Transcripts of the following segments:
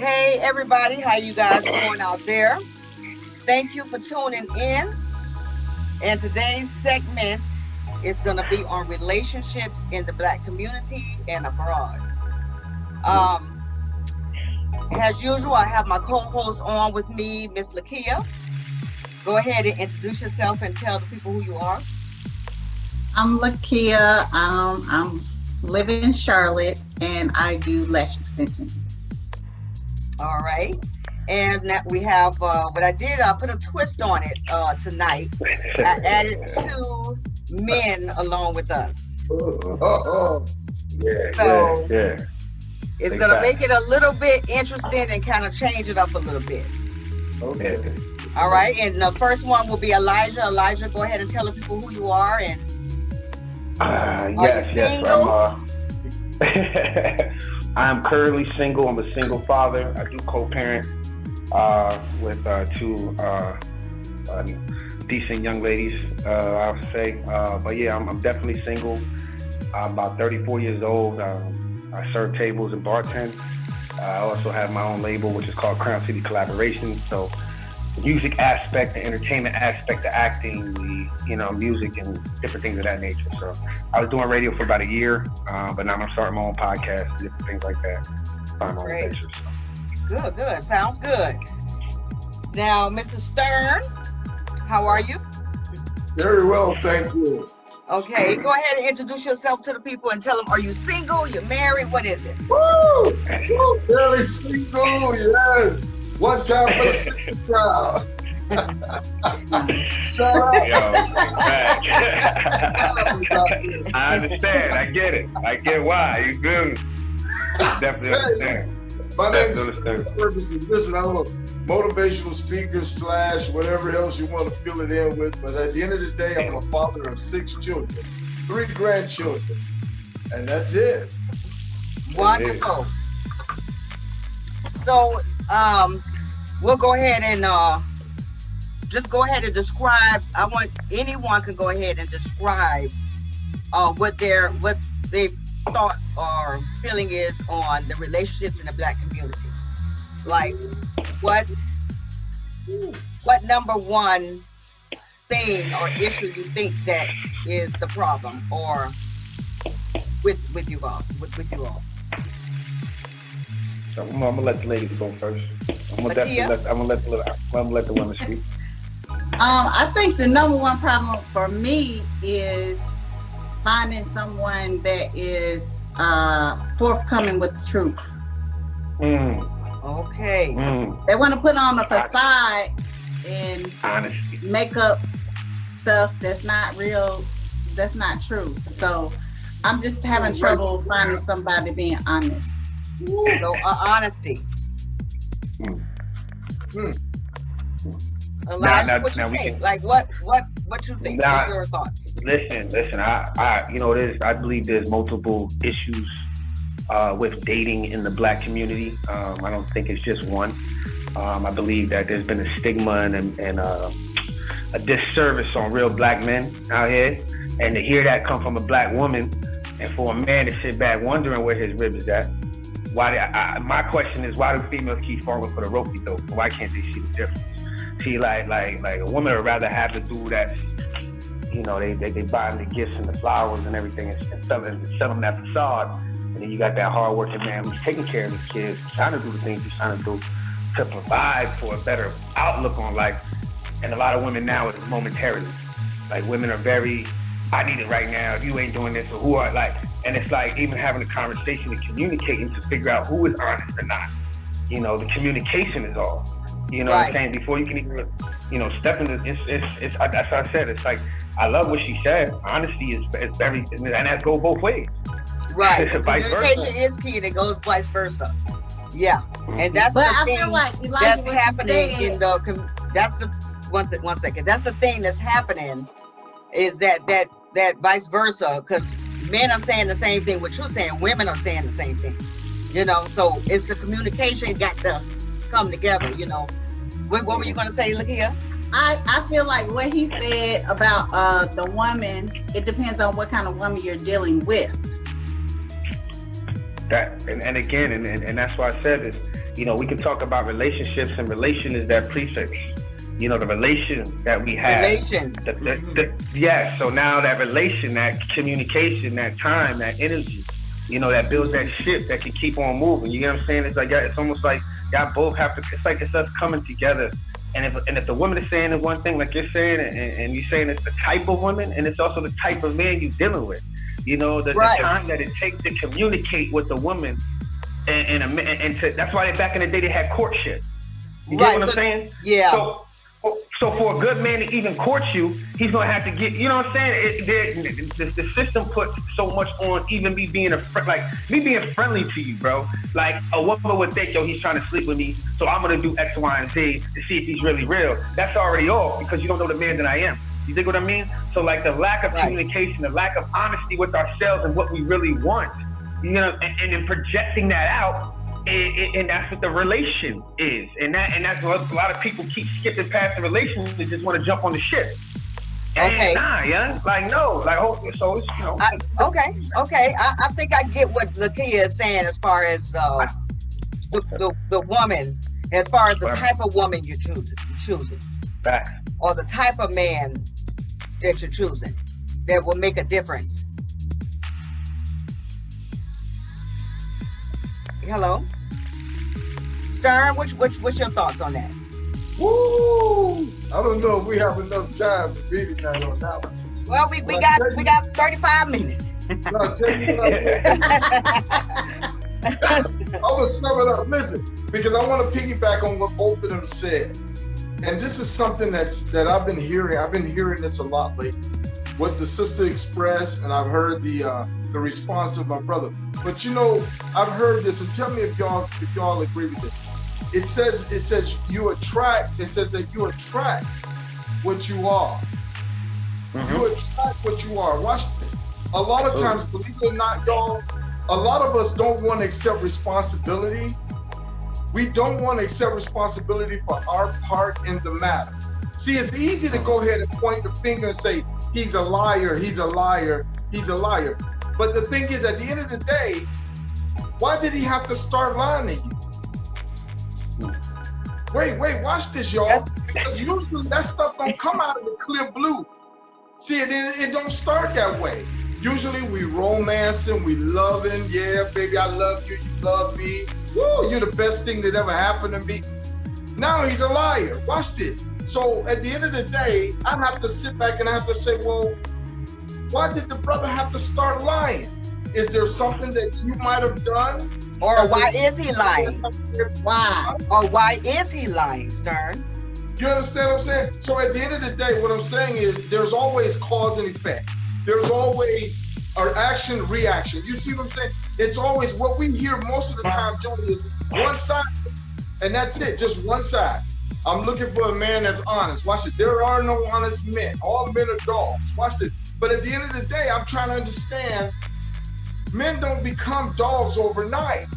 Hey everybody, how you guys doing out there? Thank you for tuning in. And today's segment is going to be on relationships in the Black community and abroad. As usual, I have my co-host on with me, Miss Lakia. Go ahead and introduce yourself and tell the people who you are. I'm Lakia. I'm live in Charlotte, and I do lash extensions. All right. And now we have, what I did, I put a twist on it tonight. I added 2 men along with us. Yeah. It's going to make it a little bit interesting and kind of change it up a little bit. Okay. All right. And the first one will be Elijah. Elijah, go ahead and tell the people who you are. And Yes. I'm currently single. I'm a single father. I do co-parent with 2 decent young ladies, I would say. But yeah, I'm definitely single. I'm about 34 years old. I serve tables and bartend. I also have my own label, which is called Crown City Collaboration. So the music aspect, the entertainment aspect, the acting, the music and different things of that nature. So I was doing radio for about a year, but now I'm starting my own podcast and different things like that. Great. Good. Sounds good. Now, Mr. Stern, how are you? Very well, thank you. Okay, go ahead and introduce yourself to the people and tell them, are you single? You're married? What is it? Woo! Very single, yes. One time for the single crowd. Shout out. I understand. I get it. I get why. You good. Definitely understand. My name is Ferguson. Listen, I'm a motivational speaker / whatever else you want to fill it in with. But at the end of the day, I'm a father of 6 children, 3 grandchildren, and that's it. Wonderful. So, we'll go ahead and just go ahead and describe. I want anyone can go ahead and describe what they thought or feeling is on the relationships in the Black community. Like, what number one thing or issue you think that is the problem, or with you all? So I'm gonna let the ladies go first. I'm gonna let the women speak. I think the number one problem for me is finding someone that is forthcoming with the truth. Okay. They want to put on a facade and honesty, make up stuff that's not real, that's not true. So I'm just having trouble finding somebody being honest. So honesty. Elijah, what you think? Like what you think? What's your thoughts? Listen. I believe there's multiple issues with dating in the Black community. I don't think it's just one. I believe that there's been a stigma and a disservice on real Black men out here, and to hear that come from a Black woman, and for a man to sit back wondering where his rib is at. My question is, why do females keep falling for the ropey dope? Why can't they see the difference? See, like a woman would rather have the dude that, they buy them the gifts and the flowers and everything and sell them that facade. And then you got that hardworking man who's taking care of his kids, trying to do the things he's trying to do to provide for a better outlook on life. And a lot of women now is momentarily. Like, women are very, I need it right now. If you ain't doing this, or who are and it's like even having a conversation and communicating to figure out who is honest or not. The communication is all. What I'm saying? Before you can even, step into it's that's what I said. It's like, I love what she said. Honesty is very, and that goes both ways. Right. Communication is key, and it goes vice versa. Yeah. And that's the thing that's happening in the, that's the, one second. That's the thing that's happening, is that vice versa, because men are saying the same thing what you're saying, women are saying the same thing, so it's the communication got to come together, What were you going to say, Lakia? I feel like what he said about the woman, it depends on what kind of woman you're dealing with. That and again, and that's why I said this. You know, we can talk about relationships, and relation is that prefix. You know, the relation that we have. Relations. Yes. So now that relation, that communication, that time, that energy, you know, that builds that ship that can keep on moving. You know what I'm saying? It's like, it's almost like y'all both have to, it's like it's us coming together. And if the woman is saying one thing, like you're saying, and you're saying it's the type of woman, and it's also the type of man you're dealing with. You know, the time that it takes to communicate with the woman, and that's why back in the day they had courtship. You get what I'm saying? Yeah. So for a good man to even court you, he's gonna have to get, you know what I'm saying? The system puts so much on even me being me being friendly to you, bro. Like a woman would think, yo, he's trying to sleep with me, so I'm gonna do X, Y, and Z to see if he's really real. That's already off because you don't know the man that I am. You think what I mean? So like the lack of communication, the lack of honesty with ourselves and what we really want, you know, and then projecting that out. And that's what the relation is, and that's what a lot of people keep skipping past the relation. They just want to jump on the ship. And nah, yeah, like no, like so it's, you know. Okay. I think I get what Lakia is saying as far as the woman, as far as the type of woman you're choosing, or the type of man that you're choosing, that will make a difference. Hello, Stern. What's your thoughts on that? Woo! I don't know if we have enough time to beat it on that one. Well, we got 35 minutes. No, I tell you what, I was summing up. Listen, because I want to piggyback on what both of them said, and this is something that I've been hearing. I've been hearing this a lot lately. What the sister expressed, and I've heard the response of my brother. But you know, I've heard this, and tell me if y'all agree with this. It says you attract. It says that you attract what you are. Mm-hmm. You attract what you are. Watch this. A lot of times, believe it or not, y'all, a lot of us don't want to accept responsibility. We don't want to accept responsibility for our part in the matter. See, it's easy to go ahead and point the finger and say, he's a liar, he's a liar, he's a liar. But the thing is, at the end of the day, why did he have to start lying to you? Wait, watch this, y'all. Because usually that stuff don't come out of the clear blue. See, it don't start that way. Usually we romancing, we loving, yeah, baby, I love you, you love me. Woo, you're the best thing that ever happened to me. Now he's a liar. Watch this. So at the end of the day, I have to sit back and I have to say, well, why did the brother have to start lying? Is there something that you might have done? Or why is he lying? Why? Or why is he lying, Stern? You understand what I'm saying? So at the end of the day, what I'm saying is there's always cause and effect. There's always an action, reaction. You see what I'm saying? It's always what we hear most of the time, Johnny, is one side, and that's it, just one side. I'm looking for a man that's honest. Watch it. There are no honest men. All men are dogs. Watch it. But at the end of the day, I'm trying to understand, men don't become dogs overnight.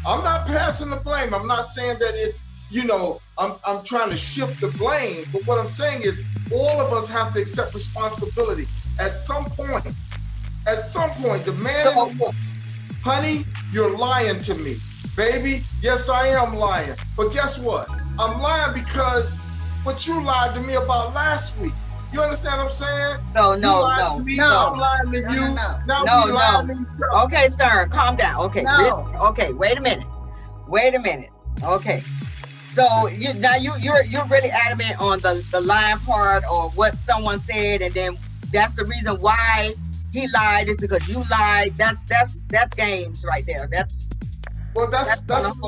I'm not passing the blame. I'm not saying that it's, you know, I'm trying to shift the blame. But what I'm saying is all of us have to accept responsibility. At some point, the man and the woman, honey, you're lying to me. Baby, yes, I am lying. But guess what? I'm lying because what you lied to me about last week. You understand what I'm saying? No. I'm lying to you. Now we lying to each other. Okay, Stern, calm down. Okay. No. Okay, wait a minute. Okay. So you're really adamant on the lying part or what someone said, and then that's the reason why he lied is because you lied. That's games right there. That's what we're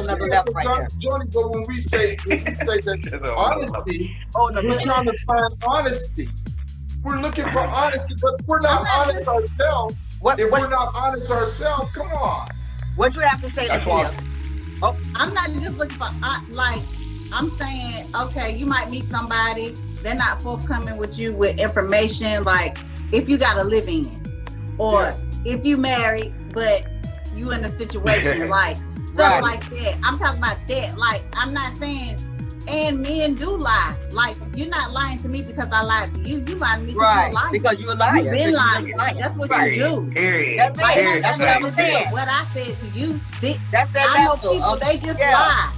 saying. So Johnny, but when we say that honesty, we're trying to find honesty. We're looking for honesty, but we're not honest ourselves. If we're not honest ourselves, come on. What you have to say, Lakia? Oh, I'm not just looking for like. I'm saying, okay, you might meet somebody, they're not forthcoming with you with information, like if you got a live in, or if you married, but you in a situation, like stuff like that. I'm talking about that. Like, I'm not saying, and men do lie. Like, you're not lying to me because I lied to you. You lied to me because you're a liar. You've been lying. That's what you do. Period. That's it. That's what I said to you. That's that I know level. people, they just lie.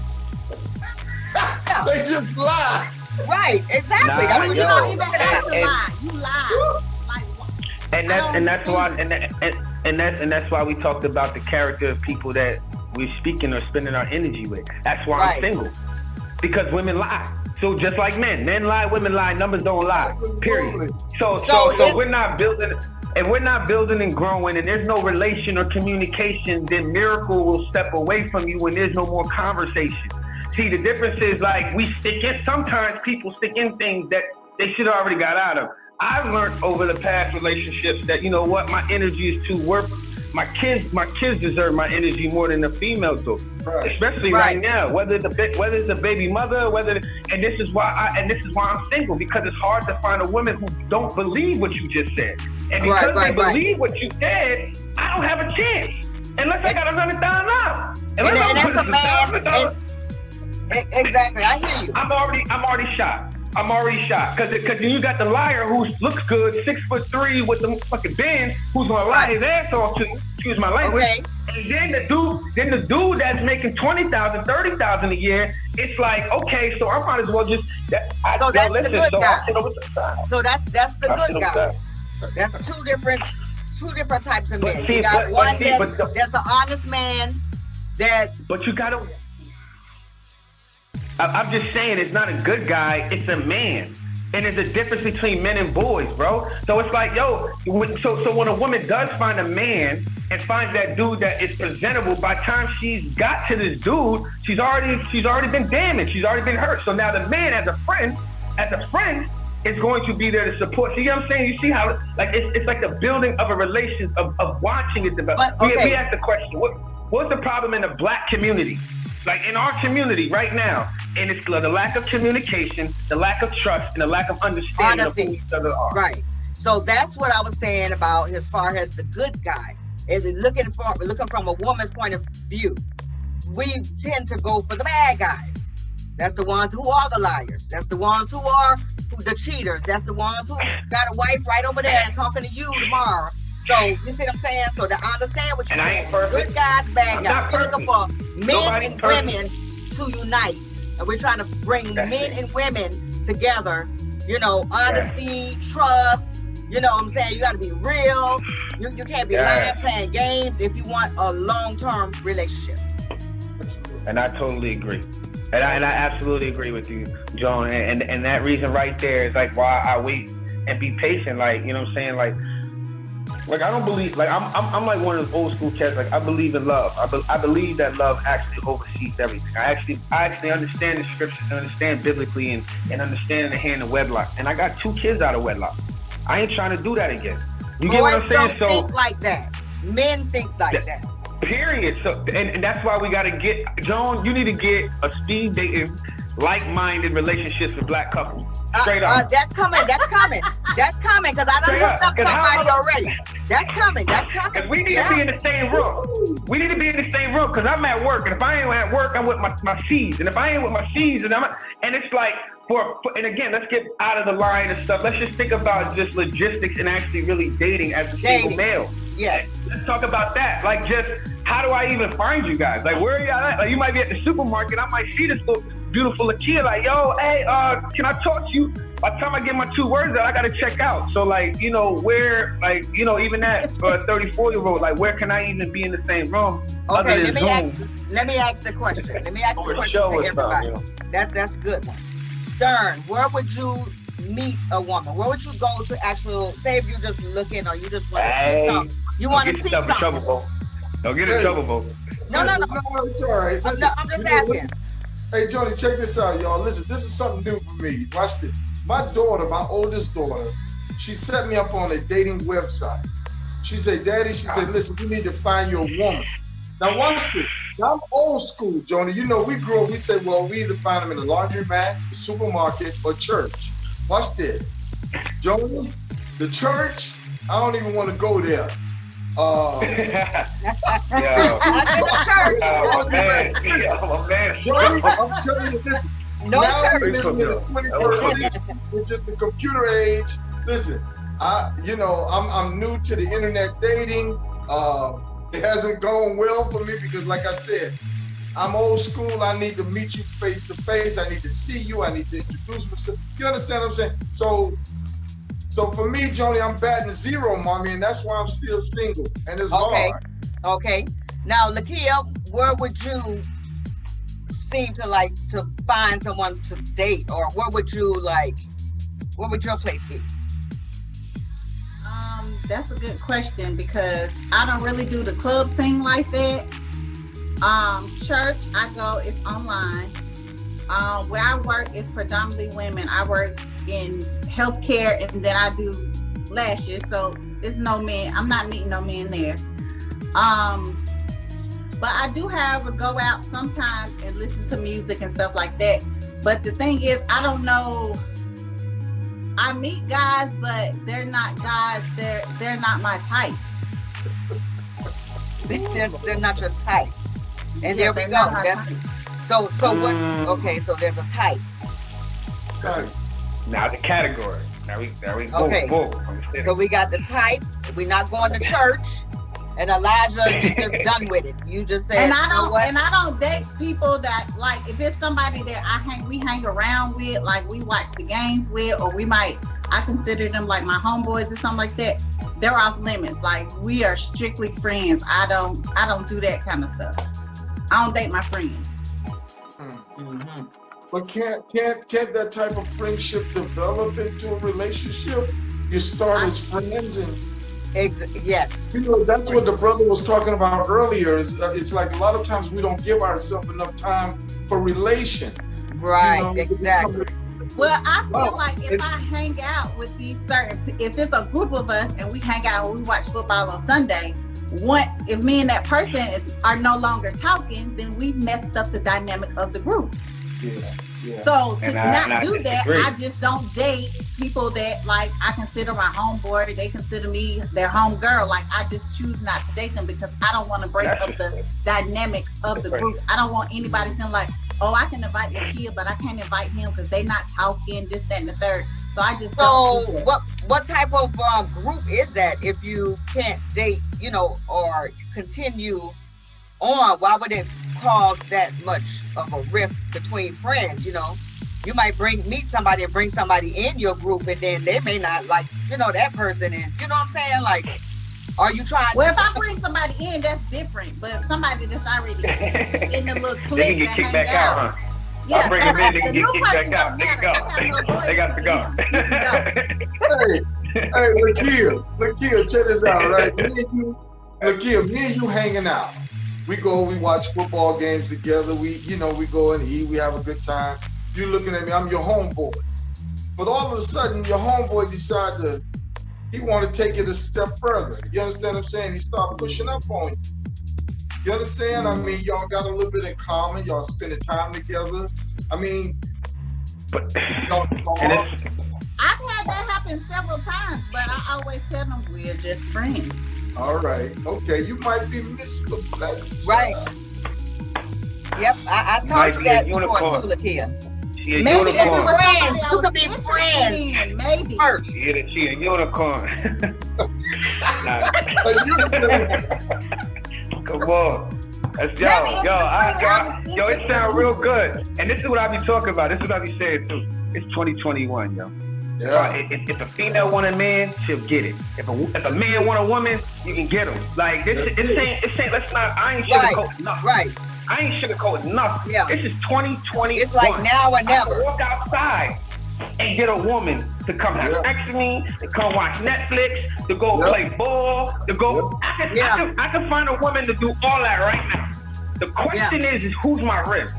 Yeah. They just lie. Right, exactly. Nah, you don't even have to lie. You lie. Like, and that's why we talked about the character of people that we're speaking or spending our energy with. That's why I'm single. Because women lie. So just like men lie, women lie, numbers don't lie. Absolutely. Period. So we're not building. If we're not building and growing and there's no relation or communication, then miracle will step away from you when there's no more conversation. See, the difference is like sometimes people stick in things that they should have already got out of. I've learned over the past relationships that, you know what, my energy is too worth. My kids deserve my energy more than the female do. Right. Especially right now, whether it's a baby mother, and this is why I'm single, because it's hard to find a woman who don't believe what you just said. And because they believe what you said, I don't have a chance. Unless I got $100,000. And that's a man. Exactly, I hear you. I'm already shocked. Because you got the liar who looks good, 6'3" with the fucking band, who's gonna lie his ass off to you, excuse my language. Okay. And then the dude that's making $20,000, $30,000 a year, it's like, okay, so I might as well just. So that's the good guy. So that's the good guy. That's two different types of men. You got one that's an honest man that. But you gotta. I'm just saying, it's not a good guy, it's a man. And there's a difference between men and boys, bro. So it's like, so when a woman does find a man and finds that dude that is presentable, by the time she's got to this dude, she's already been damaged, she's already been hurt. So now the man, as a friend, is going to be there to support. See what I'm saying? You see how, like, it's like the building of a relation, of watching it develop. We asked the question, what's the problem in the black community? Like in our community right now, and it's the lack of communication, the lack of trust, and the lack of understanding of who each other are. Right. So that's what I was saying about as far as the good guy. Is it looking from a woman's point of view? We tend to go for the bad guys. That's the ones who are the liars. That's the ones who are the cheaters. That's the ones who got a wife right over there and talking to you tomorrow. So you see what I'm saying? So I understand what you're saying. Good guys, bad guys. We're looking for men and women to unite. And we're trying to bring men and women together. You know, honesty, trust. You know what I'm saying? You got to be real. You can't be lying, playing games if you want a long-term relationship. And I totally agree. And I absolutely agree with you, Joan. And that reason right there is like why I wait and be patient. Like, you know what I'm saying? Like I don't believe, like I'm like one of those old school cats. Like I believe in love. I believe that love actually oversees everything. I actually understand the scriptures, and understand biblically, and understand the hand of wedlock. And I got 2 kids out of wedlock. I ain't trying to do that again. You get what I'm saying? Don't think like that. Men think like that. Period. So and that's why we gotta get, Joan, you need to get a speed dating, like-minded relationships with black couples. Straight up. That's coming, because I done hooked up somebody already. That's coming. Because we need to be in the same room. We need to be in the same room, because I'm at work, and if I ain't at work, I'm with my C's. And if I ain't with my C's, and it's like, and again, let's get out of the line and stuff. Let's just think about just logistics and actually really dating as a single male. Yes. Let's talk about that. Like, just how do I even find you guys? Like, where are y'all at? Like, you might be at the supermarket. I might see this little beautiful Lakia, like, yo, hey, can I talk to you? By the time I get my 2 words out, I gotta check out. So, like, you know, where, like, you know, even that for a 34-year-old, like, where can I even be in the same room? Okay, let me ask the question. Let me ask the question to everybody. You know? That's a good one. Stern, where would you meet a woman? Where would you go to actual, say if you're just looking or you just want to see something? You want to see something. Don't get in trouble, bro. No. It's all right. Listen, I'm just asking. Hey, Johnny, check this out, y'all. Listen, this is something new for me. Watch this. My oldest daughter, she set me up on a dating website. She said, Daddy, listen, you need to find your woman. Now, watch this. Now, I'm old school, Johnny. You know, we grew up, we said, well, we either find them in the laundromat, the supermarket, or church. Watch this. Johnny, the church, I don't even want to go there. Johnny, I'm telling you this. Now we're living in the 21st century, which is the computer age. Listen, I'm new to the internet dating. It hasn't gone well for me because, like I said, I'm old school. I need to meet you face to face. I need to see you. I need to introduce myself. You understand what I'm saying? So for me, Joni, I'm batting 0, mommy, and that's why I'm still single. And it's hard. Okay. Now, Lakia, where would you seem to like to find someone to date, or what would your place be? That's a good question because I don't really do the club scene like that. Church, I go, it's online. Where I work is predominantly women. I work in healthcare and then I do lashes, so it's no men. I'm not meeting no men there. But I do have a go out sometimes and listen to music and stuff like that. But the thing is, I don't know. I meet guys, but they're not guys. They're not my type. They're not your type. And Yeah, there we they're go. not my That's type. so what? Okay, so there's a type. Right. Now the category. Now we go. Okay. So we got the type. We're not going to church. And Elijah, you just done with it. You just said, And you know what? I don't date people that, like, if it's somebody that we hang around with, like we watch the games with, or I consider them like my homeboys or something like that. They're off limits. Like, we are strictly friends. I don't do that kind of stuff. I don't date my friends. Mm-hmm. But can't that type of friendship develop into a relationship? You start as friends and Yes. you know, that's what the brother was talking about earlier. It's like a lot of times we don't give ourselves enough time for relations. Right, You know, exactly. Well, I feel like if I hang out with if it's a group of us and we hang out and we watch football on Sunday, if me and that person are no longer talking, then we've messed up the dynamic of the group. Yeah. So to not do that, disagree. I just don't date people that, like, I consider my homeboy, they consider me their homegirl. Like, I just choose not to date them because I don't want to break up the dynamic of the group. I don't want anybody feeling like, oh, I can invite the kid, but I can't invite him because they not talking, this, that, and the third. So I just don't do that. What type of group is that if you can't date, or continue on? Why would it cause that much of a rift between friends? You might meet somebody and bring somebody in your group, and then they may not like, that person. And you know what I'm saying? Like, are you trying? Well, if I bring somebody in, that's different. But if somebody that's already in the little clique they can get kicked back out, huh? Yeah, I'll bring them in, they can the get new kicked back person out. don't They got to go. Hey, Lakia, check this out, right? Me and you hanging out. We watch football games together. We go and eat. We have a good time. You looking at me, I'm your homeboy. But all of a sudden, your homeboy he want to take it a step further. You understand what I'm saying? He start pushing up on you. You understand? I mean, y'all got a little bit in common. Y'all spending time together. I mean, y'all talk. I've had that happen several times, but I always tell them we're just friends. All right. Okay. You might be Mr. Blessed. Right. Yep. I told you that before too, Lakia. She a Maybe unicorn. Friends. You could be friends. Maybe. First. She a unicorn. Come on. Let's yo, it sounds real good. And this is what I be talking about. This is what I be saying too. It's 2021, yo. Yeah. If a female want a man, she'll get it. If a man want a woman, you can get him. Like this ain't. Let's not. I ain't sugarcoating nothing. Right. I ain't sugarcoating nothing. Yeah. This is 2021. It's like now or never. I can walk outside and get a woman to come have sex with me, to come watch Netflix, to go play ball, to go. I can find a woman to do all that right now. The question is who's my rib?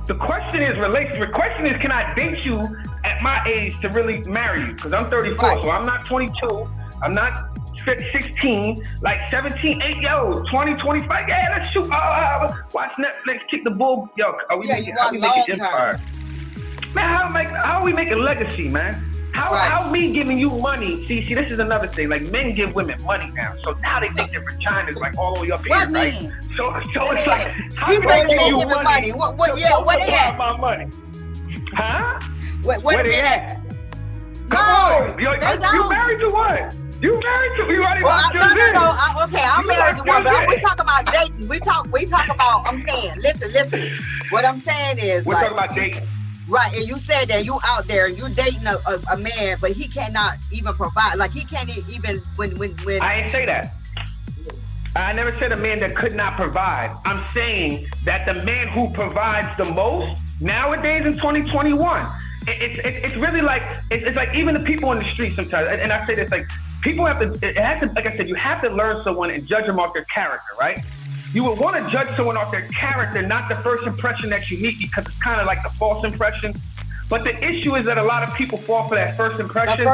The question is relationship. The question is, can I date you at my age to really marry you? Because I'm 34, so I'm not 22. I'm not 16, like 17, 20, 25. Yeah, let's shoot. Watch Netflix, kick the bull. Yo, how we make an empire? Man, how we make a legacy, man? How me giving you money? See, this is another thing. Like, men give women money now, so now they think their vagina's like all the way up here, right? So it's like, how do I give you money? What they at? My money, huh? Where they at? Come on, yo, you married to what? You married to? You already no. Okay, I'm married to one, but we talking about dating we talk about. I'm saying, listen. What I'm saying is, we're talking about dating. Right, and you said that you out there and you dating a man, but he cannot even provide. Like he can't even when. I didn't say that. I never said a man that could not provide. I'm saying that the man who provides the most nowadays in 2021, it's really like it's like even the people on the street sometimes. And I say this, like people have to. It has to, like I said, you have to learn someone and judge them off their character, right? You would want to judge someone off their character, not the first impression that you meet, because it's kind of like the false impression. But the issue is that a lot of people fall for that first impression. And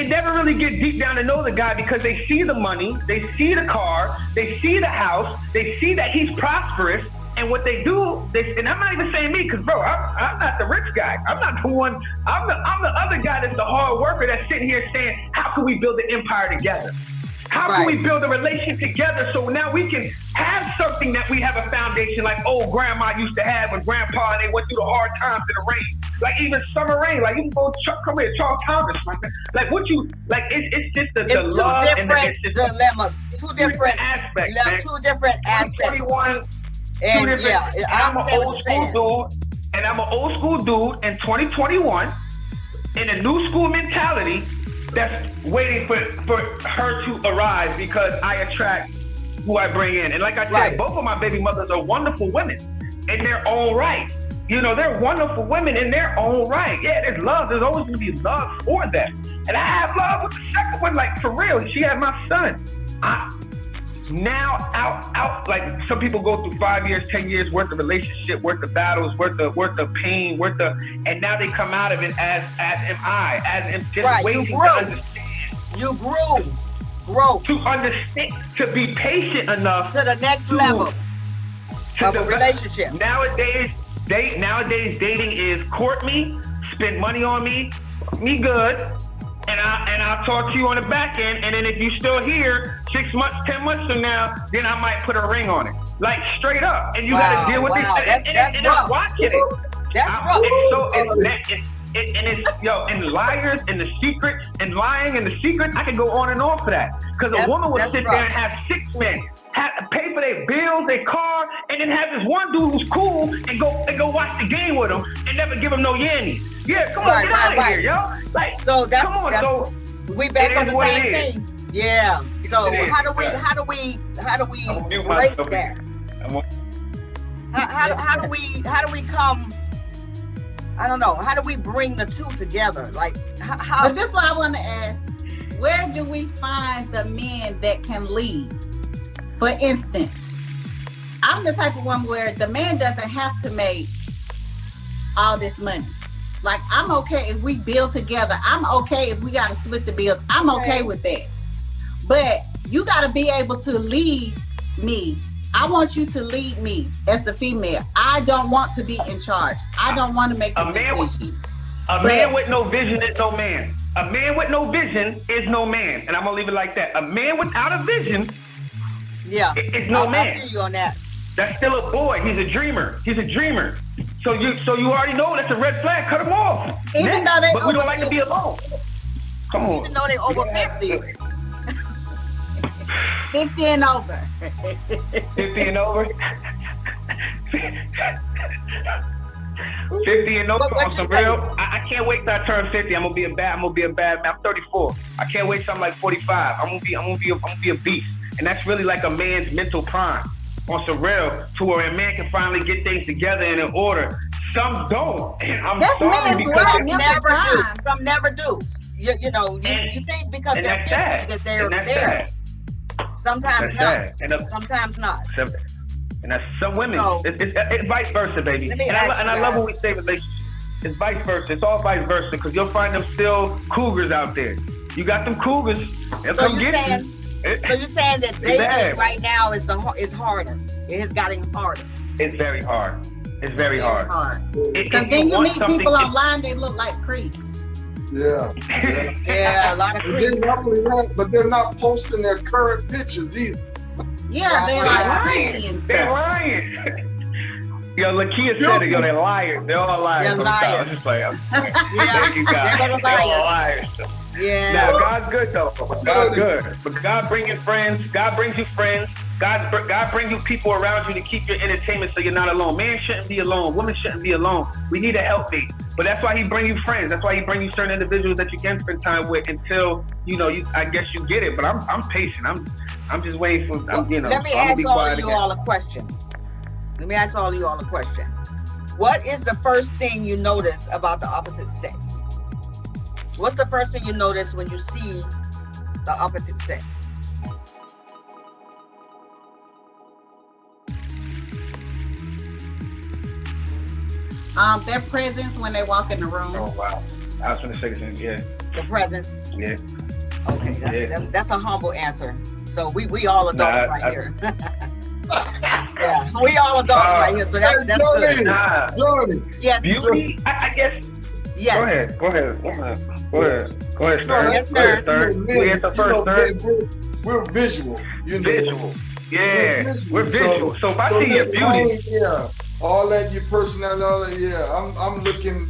never really get deep down to know the guy, because they see the money, they see the car, they see the house, they see that he's prosperous, and what they do, and I'm not even saying me, because bro, I'm not the rich guy. I'm not the one. I'm the other guy that's the hard worker that's sitting here saying, how can we build an empire together? How can we build a relationship together so now we can have something that we have a foundation like old grandma used to have when grandpa and they went through the hard times in the rain. Like even summer rain, like you can go come here, Charles Thomas, my man. Like what you like it's just the love and it's just dilemmas, two different aspects. Two different aspects. And yeah, I'm an old school dude, and I'm an old school dude in 2021 in a new school mentality that's waiting for her to arise because I attract who I bring in. And like I said, both of my baby mothers are wonderful women in their own right. You know, they're wonderful women in their own right. Yeah, there's love. There's always going to be love for them. And I have love with the second one, like for real. She had my son. Now out like some people go through 5 years, 10 years worth of relationship, worth of battles, worth of pain, and now they come out of it as am I, as just waiting to understand. You grow to understand, to be patient enough to the next level of a relationship. Nowadays dating is court me, spend money on me good. And I'll talk to you on the back end, and then if you still here 6 months, 10 months from now, then I might put a ring on it, like straight up. And you gotta deal with this. And I'm watching it. That's rough. And liars and the secrets and lying and the secrets, I can go on and on for that. Because a woman would sit there and have 6 men, pay for their bills, their car, and then have this one dude who's cool and go watch the game with him and never give him no yannies. Yeah, come on, get out of here, yo. Like, so come on, so we back on the same thing. Yeah. So how do we break that? How do we come? I don't know. How do we bring the two together? Like how? But this is what I want to ask. Where do we find the men that can lead? For instance, I'm the type of woman where the man doesn't have to make all this money. Like, I'm okay if we build together. I'm okay if we got to split the bills. I'm okay with that. But you got to be able to lead me. I want you to lead me as the female. I don't want to be in charge. I don't want to make the decisions. A man with no vision is no man. A man with no vision is no man. And I'm going to leave it like that. A man without a vision is no man. I feel you on that. That's still a boy. He's a dreamer. So you already know that's a red flag. Cut him off. Even though they but we don't like to be alone. Come on. Even though they over 50. 50 and over. 50 and over. 50 and over on some real. I can't wait till I turn 50. I'm gonna be a bad man. I'm 34. I can't wait till I'm like 45. I'm gonna be a beast. And that's really like a man's mental prime on some real, to where a man can finally get things together and in order. Some don't. And I'm sorry because some never do. You know, you think because they're 50 that they're there. Sometimes not. Sometimes not. And that's some women. So, it's vice versa, baby. And I love when we say relationships. It's vice versa. It's all vice versa, because you'll find them still cougars out there. You got them cougars. They'll come get you. So you're saying that dating right now is harder. It has gotten harder. It's very hard. It's very hard. Because then you meet people online, they look like creeps. Yeah. Yeah, a lot of creeps. But they're not posting their current pictures either. Yeah, they're like creepy and stuff. They're lying. Yo, Lakia said it. Yo, they're liars. They're all liars. They're liars. I'm just playing. Thank you, God. They're all liars. Yeah. Now, God's good though. God's good. But God brings you friends. God bring you people around you to keep your entertainment so you're not alone. Man shouldn't be alone. Women shouldn't be alone. We need a helpmate. But that's why he bring you friends. That's why he bring you certain individuals that you can spend time with until, I guess you get it. But I'm patient. I'm just waiting for, Let me ask all of you all a question. What is the first thing you notice about the opposite sex? What's the first thing you notice when you see the opposite sex? Their presence when they walk in the room. Oh wow! I was going to say the same. Yeah. The presence. Yeah. Okay, that's a humble answer. So we all adults here. Yeah, we all adults right here. So that's good. Johnny. Yes. Beauty. I guess. Yes. Go ahead, Stern. Yes, sir. We at the first, Stern. We're visual. Visual. Yeah, we're visual. So if I see your beauty, all that, your personality, all that, I'm looking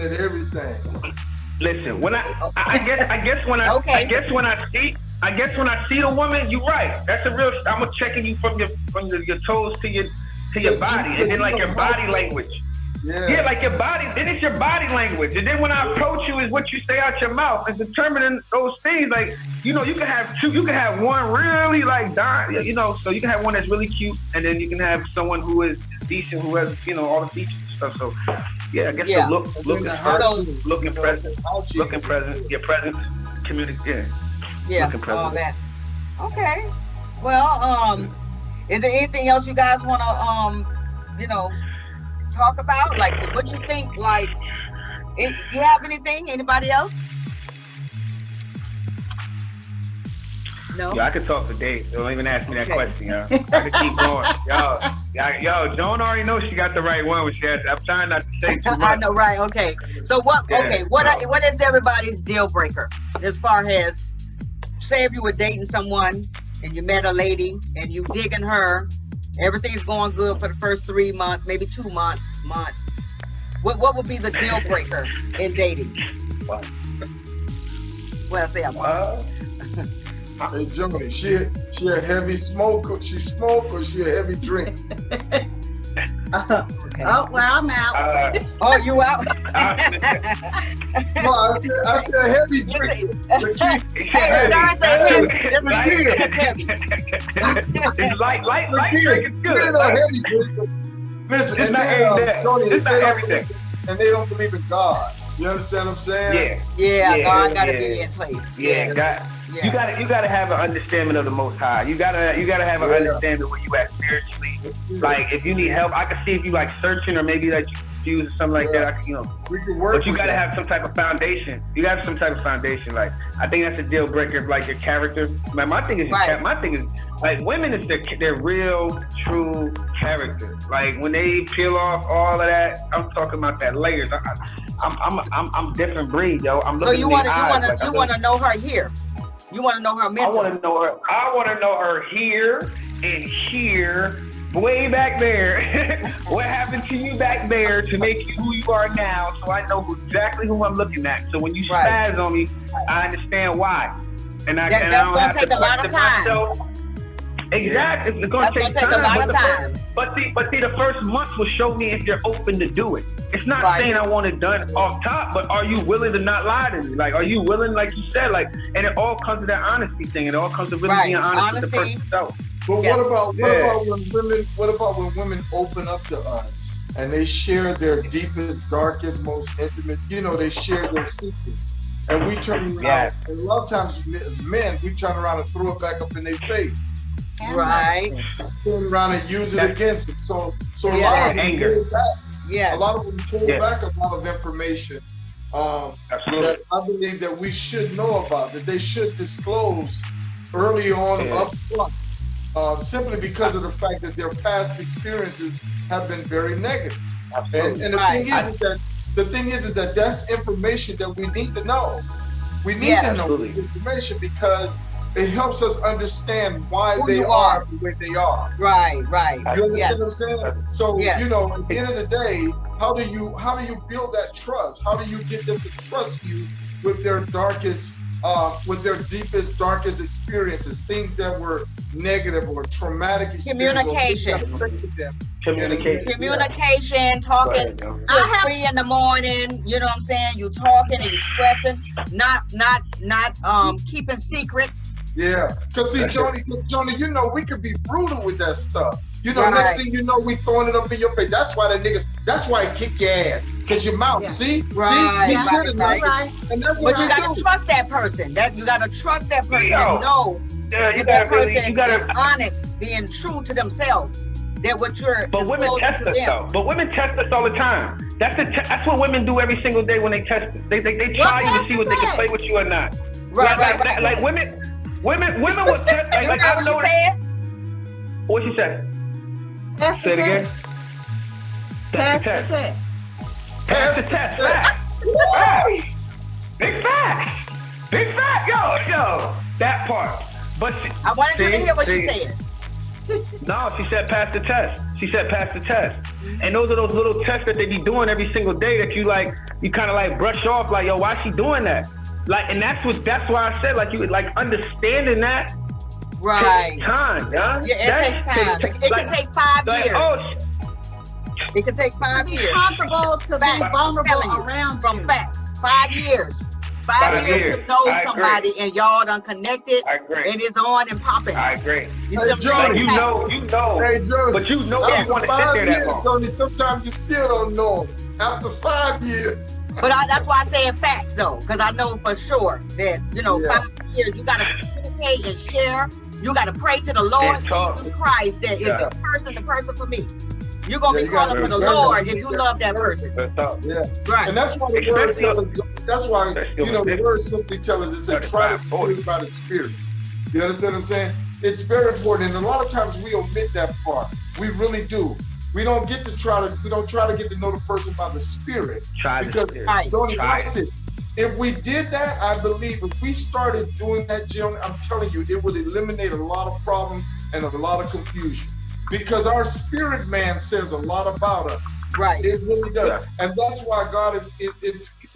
at everything. Listen, when I guess when I see the woman, you're right. That's a real. I'm checking you from your toes to your body, and then like your body language. Yes. Yeah, like your body. Then it's your body language, and then when I approach you, is what you say out your mouth, and determining those things. Like you can have two. You can have one really like so you can have one that's really cute, and then you can have someone who is decent, who has all the features and stuff. So yeah, I guess the look and presence, your presence, communicate. Yeah, all that. Okay. Well, is there anything else you guys want to talk about? Like what you think? Like, you have anything? Anybody else? No. Yo, I could talk today. Don't even ask me that question, yo. I could keep going. Yo, Joan already knows she got the right one when she asked. I'm trying not to say too much. I know, right? Okay. So what? Yeah, okay, what is everybody's deal breaker as far as, say, if you were dating someone and you met a lady and you digging her, everything's going good for the first 3 months, maybe 2 months. What would be the deal breaker in dating? Well, say I'm. Hey Johnny, she a heavy smoker. She smoke or she a heavy drink? Okay. Oh, well, I'm out. You out? No, I said a heavy drink. Hey, I say heavy. Just heavy. It's light drink is good. You know, heavy drink. Listen, it's not everything. And they don't believe in God. You understand what I'm saying? Yeah. God gotta be in place. Yeah, God. Yes. You gotta have an understanding of the Most High. You gotta have an understanding where you at spiritually. Like if you need help, I can see if you like searching or maybe like you confused or something like that. We can work. But you gotta have some type of foundation. You gotta have some type of foundation. Like I think that's a deal breaker. Like your character. My thing is like women is their real true character. Like when they peel off all of that, I'm talking about that layers. I'm different breed, yo. I'm looking. So you wanna know her here. You want to know her mentally. I want to know her here and here, way back there. What happened to you back there to make you who you are now? So I know exactly who I'm looking at. So when you spaz on me, I understand why. And that's going to take a lot of time. Exactly, it's going to take a lot of time. But see, the first month will show me if you're open to do it. It's not saying I want it done off top, but are you willing to not lie to me? Like, are you willing, like you said, like, and it all comes to that honesty thing. It all comes to really being honest with the person itself. But what about when women open up to us and they share their deepest, darkest, most intimate? They share their secrets, and we turn around. And a lot of times, as men, we turn around and throw it back up in their face. Right. Turn around and use it against them. So a lot of anger. A lot of them pull back a lot of information that I believe that we should know about, that they should disclose early on up front, simply because of the fact that their past experiences have been very negative. And the thing is that that's information that we need to know. We need to know this information because it helps us understand why they are the way they are. Right. You understand what I'm saying? So, at the end of the day, how do you build that trust? How do you get them to trust you with their darkest with their deepest, darkest experiences, things that were negative or traumatic experiences. Communication, talking till 3 in the morning, you know what I'm saying? You talking and you expressing, not keeping secrets. Yeah, because see, Joni, you know, we could be brutal with that stuff. You know, next thing you know, we throwing it up in your face. That's why that's why he kick your ass. Because your mouth, see? Right. See? He said it, right. And that's what you gotta trust that person. You gotta trust that person and know that person is honest, being true to themselves. That what you're women test us though. But women test us all the time. That's what women do every single day when they test us. They try you to see what they can play with you or not. Right. Like women will test. Like I know what she said. What she said? Pass Say it again. Pass the test. Pass the test. Facts. Big facts. Big fact. Yo. That part. But I wanted you to hear what she said. No, she said pass the test. She said pass the test. And those are those little tests that they be doing every single day that you kind of like brush off like, yo, why is she doing that? Like, and that's why I said like you like understanding that. Right. Takes time, yeah. Yeah, it takes time. It can take 5 years. It can take 5 years. Be comfortable to be vulnerable around from facts. 5 years. 5 years to know somebody and y'all done connected. I agree. And it's on and popping. I agree. You know. Hey, Joe. But you know you want to sit there that long. Tony, sometimes you still don't know after 5 years. But that's why I say facts though, because I know for sure that 5 years you gotta communicate and share. You gotta pray to the Lord Jesus Christ that is the person for me. You're gonna be calling for the Lord if you love that person. Yeah. Right. And that's why the word tells us, that's why the word simply tells us, it said try the spirit by the spirit. You understand what I'm saying? It's very important. And a lot of times we omit that part. We really do. We don't try to get to know the person by the spirit. Don't watch it. If we did that, I believe if we started doing that, Jim, I'm telling you, it would eliminate a lot of problems and a lot of confusion. Because our spirit man says a lot about us. Right. It really does. Yeah. And that's why God is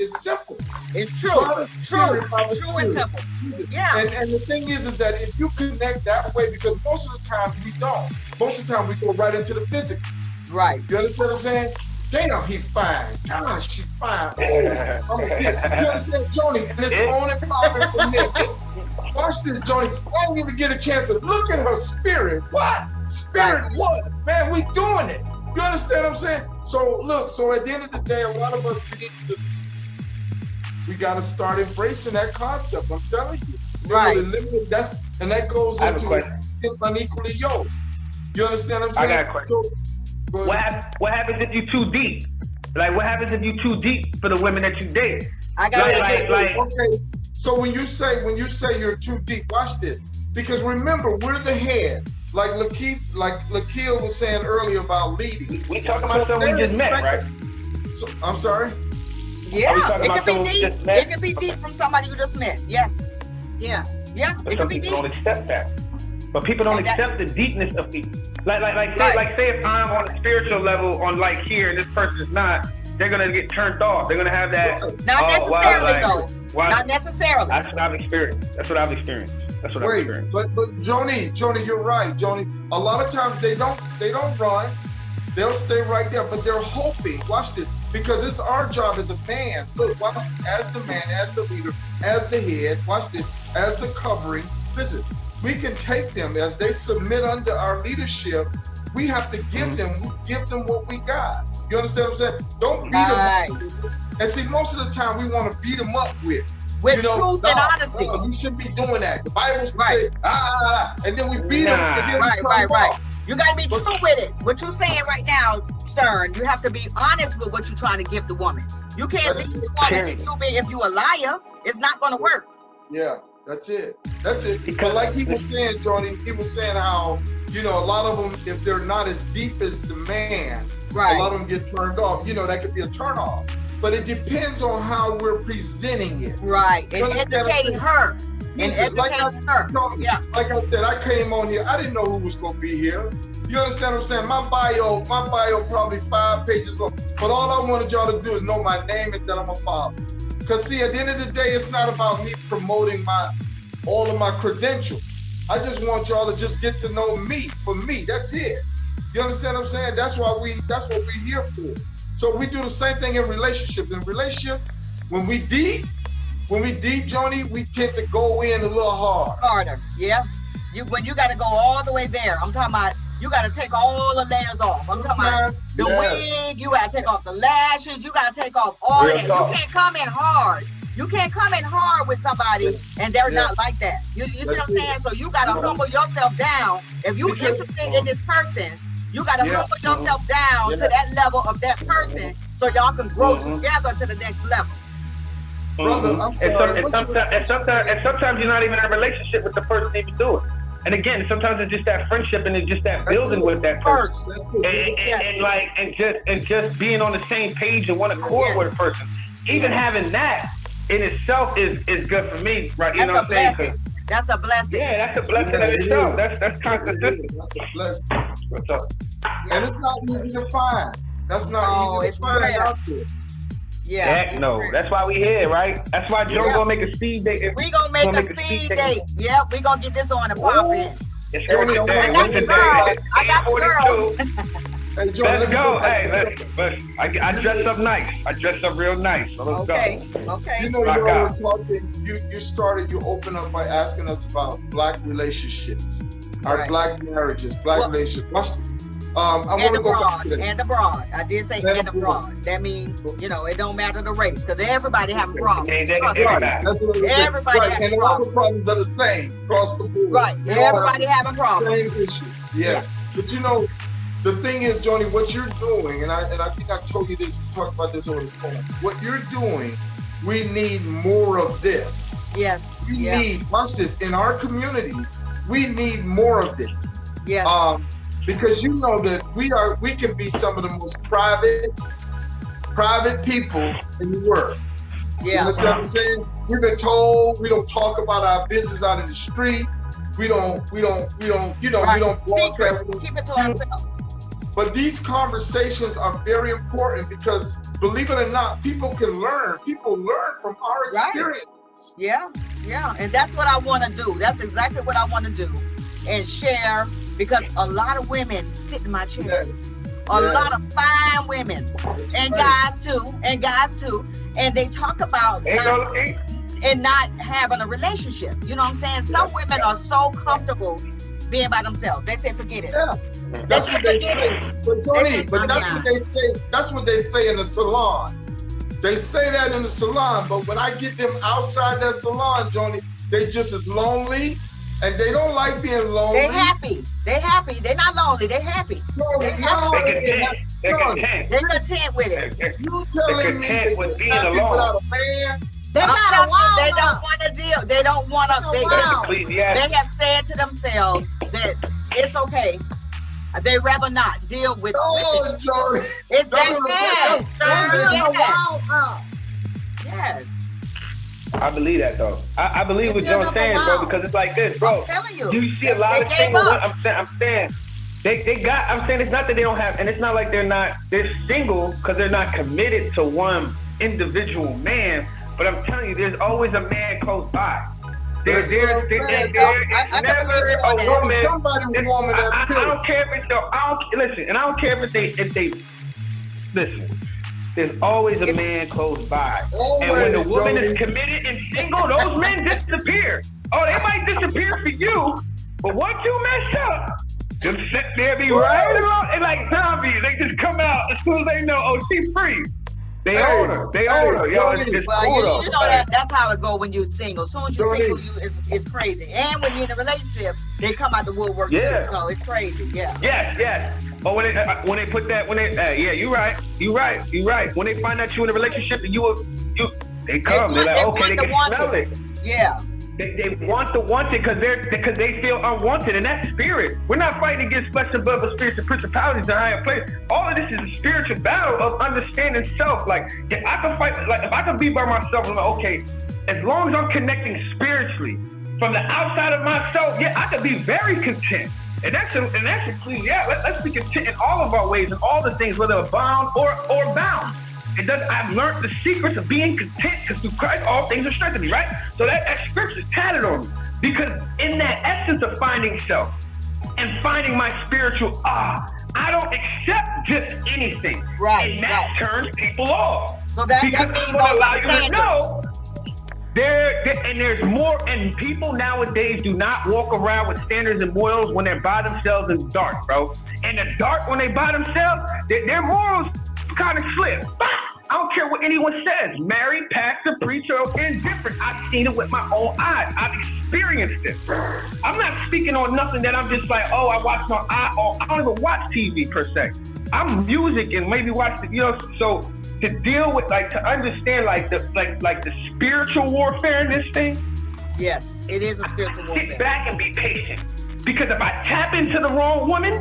simple. It's true. It's true. It's true and simple. Yeah. And the thing is that if you connect that way, because most of the time we don't. Most of the time we go right into the physical. Right. You understand what I'm saying? Damn, he fine. Gosh, she fine. Oh, you understand, Joni? And it's on and popping for me. Watch this, Joni. I don't even get a chance to look at her spirit. What? Spirit what? Man, we doing it. You understand what I'm saying? So look, at the end of the day, a lot of us we gotta start embracing that concept. I'm telling you. Right. And that goes into unequally yoked. You understand what I'm saying? I got a question. So, what happens if you too deep? Like what happens if you too deep for the women that you date? I got it. Okay. So when you say you're too deep, watch this. Because remember, we're the head. Like Lakia was saying earlier about leading. We talking about something we just met, right? So, I'm sorry? Yeah, it could be deep. It could be deep from somebody you just met. Yes. Yeah. Yeah, it could be deep. People don't accept that. But people don't accept the deepness of people. Like say if I'm on a spiritual level on like here and this person is not, they're gonna get turned off. They're gonna have that. Not necessarily though. Not necessarily. That's what I've experienced. But Joni, you're right, Joni. A lot of times they don't run. They'll stay right there, but they're hoping. Watch this, because it's our job as a man. Look, watch this, as the man, as the leader, as the head. Watch this, as the covering. Listen, we can take them as they submit under our leadership. We have to give them what we got. You understand what I'm saying? Don't beat them up. And see, most of the time we want to beat them up with truth and honesty. You shouldn't be doing that. The Bible say, and then we beat them, and then we turn them off. You got to be true with it. What you're saying right now, Stern, you have to be honest with what you're trying to give the woman. You can't leave the woman if you a liar. It's not going to work. Yeah, that's it. But like he was saying, Joni, he was saying how, a lot of them, if they're not as deep as the man, a lot of them get turned off. That could be a turn off. But it depends on how we're presenting it. Right, and educating her. Listen, like I said, I came on here. I didn't know who was going to be here. You understand what I'm saying? My bio probably 5 pages long. But all I wanted y'all to do is know my name and that I'm a father. Because see, at the end of the day, it's not about me promoting all of my credentials. I just want y'all to just get to know me for me. That's it. You understand what I'm saying? That's what we're here for. So we do the same thing in relationships. In relationships, when we deep, Joni, we tend to go in a little hard. Harder, yeah. When you got to go all the way there. I'm talking about you got to take all the layers off. I'm talking about the wig. You got to take off the lashes. You got to take off all of that. You can't come in hard. You can't come in hard with somebody and they're not like that. You see what I'm saying? So you got to humble yourself down. If you're interested in this person, you got to humble yourself down to that level of that person so y'all can grow together to the next level. Brother, I'm sorry. And sometimes you're not even in a relationship with the person even doing it. And again, sometimes it's just that friendship and it's just that building with that person. And just being on the same page and one accord with a person. Even having that in itself is good for me, right? You know what I'm saying? That's a blessing. Yeah, that's a blessing in itself. That's consistent. That's a blessing. What's up? And it's not easy to find. That's not easy to find out there. Yeah. Heck no. That's why we here, right? That's why Joe gonna make a speed date. We gonna make a speed date. Yep, we gonna get this on and pop in. Joni, I got the girls. I got the girls. Hey, Joe, let's go. Hey, I dressed up nice. I dressed up real nice. So let's go. Okay. You know, we're talking. You open up by asking us about Black relationships, our Black marriages, Black relationships. Watch this. I want to go back to that. And abroad. I did say and abroad. That means, it don't matter the race, because everybody having problems. Everybody having and all the problems are the same across the board. Right. Everybody having problems. Same issues. Yes. But the thing is, Joni, what you're doing, and I think I told you this, we talked about this over the phone. What you're doing, we need more of this. Yes. We need, watch this, in our communities, we need more of this. Yes. Because you know that we can be some of the most private people in the world. Yeah. You understand what I'm saying? We've been told we don't talk about our business out in the street. We don't broadcast. Keep it to ourselves. But these conversations are very important because, believe it or not, people can learn. People learn from our experiences. Yeah. And that's what I want to do. That's exactly what I want to do. And share, because a lot of women sit in my chair. A lot of fine women. And guys too. And they talk about not having a relationship. You know what I'm saying? Some women are so comfortable being by themselves. They say, forget it. Yeah. That's what they say. But Tony, that's what they say in the salon. They say that in the salon, but when I get them outside that salon, Joni, they just as lonely, and they don't like being lonely. They happy. They're not lonely. They happy. They're content with it. You telling me they with being happy alone without a man? They got a wall. They don't want to deal. They don't want to. They have said to themselves that it's okay. They rather not deal with. Oh, Joey. It's that bad. Yes. I believe that though. I believe what Joe's saying, bro, because it's like this, bro. I'm telling you. You see a lot of single women. I'm saying it's not that they don't have, and it's not like they're single because they're not committed to one individual man. But I'm telling you, there's always a man close by. There's never a woman. Somebody would warm it up too. I don't care if it's I don't care if they listen. There's always a man close by. And when the woman is committed and single, those men disappear. Oh, they might disappear for you, but once you mess up, just sit there, be right around, and like zombies, they just come out as soon as they know, oh, she's free. They own her. Yo, it's cool, you know that's how it go when you're single. As soon as you're single, it's crazy. And when you're in a relationship, they come out the woodwork too. So it's crazy. Yeah. Yes. But when they put that, you're right. When they find out you in a relationship and they come. They're like, okay, they can smell it. Yeah. They want the wanted because they feel unwanted, and that's spirit. We're not fighting against flesh and blood, but spiritual principalities in higher place. All of this is a spiritual battle of understanding self. Like if I can fight, like if I can be by myself, I'm like, okay, as long as I'm connecting spiritually from the outside of myself, I can be very content. And that's let's be content in all of our ways and all the things, whether bound or bound. It does. I've learned the secrets of being content because through Christ all things are strengthened me, right? So that scripture is tatted on me. Because in that essence of finding self and finding my spiritual I don't accept just anything. Right. And that turns people off. So that means those allow you standards. to know there's more, and people nowadays do not walk around with standards and morals when they're by themselves in the dark, bro. In the dark, when they by themselves, their morals kind of slip. I don't care what anyone says. Married, pastor, preacher, or indifferent. I've seen it with my own eyes. I've experienced it. I'm not speaking on nothing that I'm just like, I watch I don't even watch TV per se. I'm music and maybe watch the, so to deal with, to understand, the spiritual warfare in this thing. Yes, it is a spiritual warfare. Sit back and be patient. Because if I tap into the wrong woman,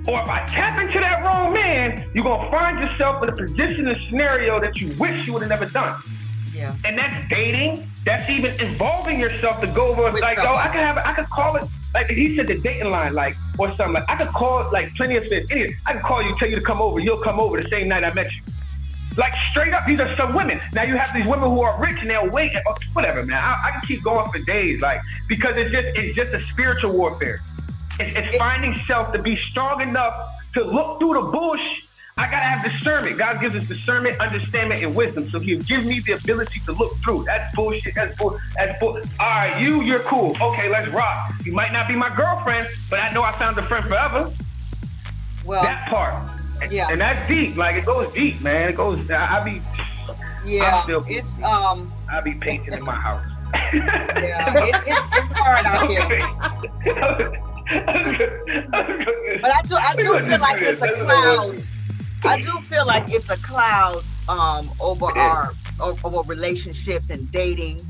or if I tap into that wrong man, you're going to find yourself in a position and scenario that you wish you would have never done. Yeah. And that's dating. That's even involving yourself to go over, I could call it, he said the dating line, or something. I could call it, plenty of shit. Anyway, I could call you, tell you to come over. You'll come over the same night I met you. Straight up, these are some women. Now you have these women who are rich and they'll wait. Whatever, man. I can keep going for days, because it's just a spiritual warfare. It's finding self to be strong enough to look through the bush. I gotta have discernment. God gives us discernment, understanding, and wisdom. So He'll give me the ability to look through. That's bullshit. That's bull. All right, you're cool. Okay, let's rock. You might not be my girlfriend, but I know I found a friend forever. Well, that part. Yeah. And that's deep. It goes deep, man. It goes. I be painting in my house. Yeah, it's hard out here. But I do feel like it's a cloud. I do feel like it's a cloud over relationships and dating.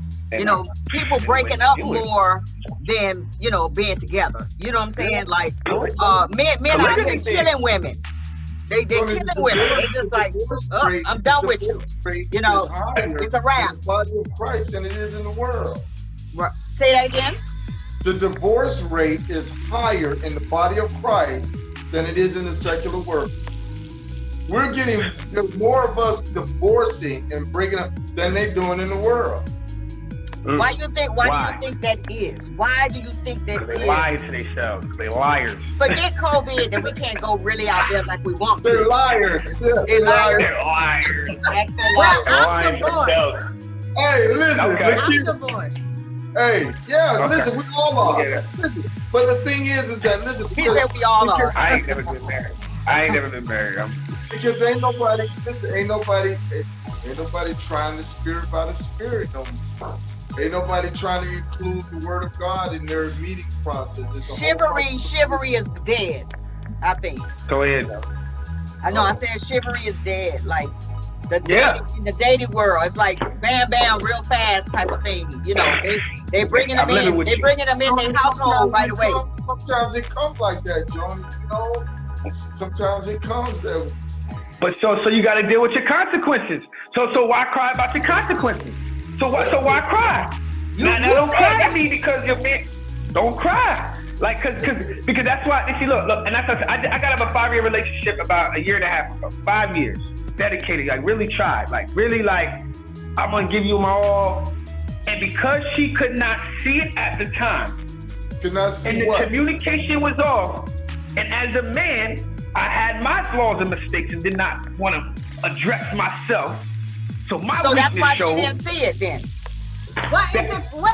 People breaking up more than being together. You know what I'm saying? Men out here killing women. They killing women. They just I'm done with you. It's a wrap. In the body of Christ than it is in the world. Right. Say that again. The divorce rate is higher in the body of Christ than it is in the secular world. We're getting more of us divorcing and breaking up than they're doing in the world. Why do you think that is? Why do you think that is? They lie to themselves. They liars. Forget COVID that we can't go really out there like we want to. They're liars. They're liars. They're liars. Well, I'm divorced. Hey, listen. Okay. I'm divorced. Hey, listen, we all are. Yeah. Listen, but the thing is that, listen. He said we all are. I ain't never been married. Because ain't nobody trying the spirit by the spirit no more. Ain't nobody trying to include the word of God in their meeting process. Chivalry is dead, I think. Go ahead. I know, I said chivalry is dead. In the dating world, it's bam, bam, real fast type of thing. They bringing them in. They bringing them in their household right away. Sometimes it comes like that, John. Sometimes it comes that way. But so you got to deal with your consequences. So why cry about your consequences? So why cry? Now don't cry at me because your man. Don't cry. Because that's why. See, look, and that's what I got out of a 5-year relationship about a year and a half ago. 5 years. Dedicated, really tried, I'm gonna give you my all. And because she could not see it at the time, communication was off, and as a man, I had my flaws and mistakes and did not want to address myself. So that's why she didn't see it then. What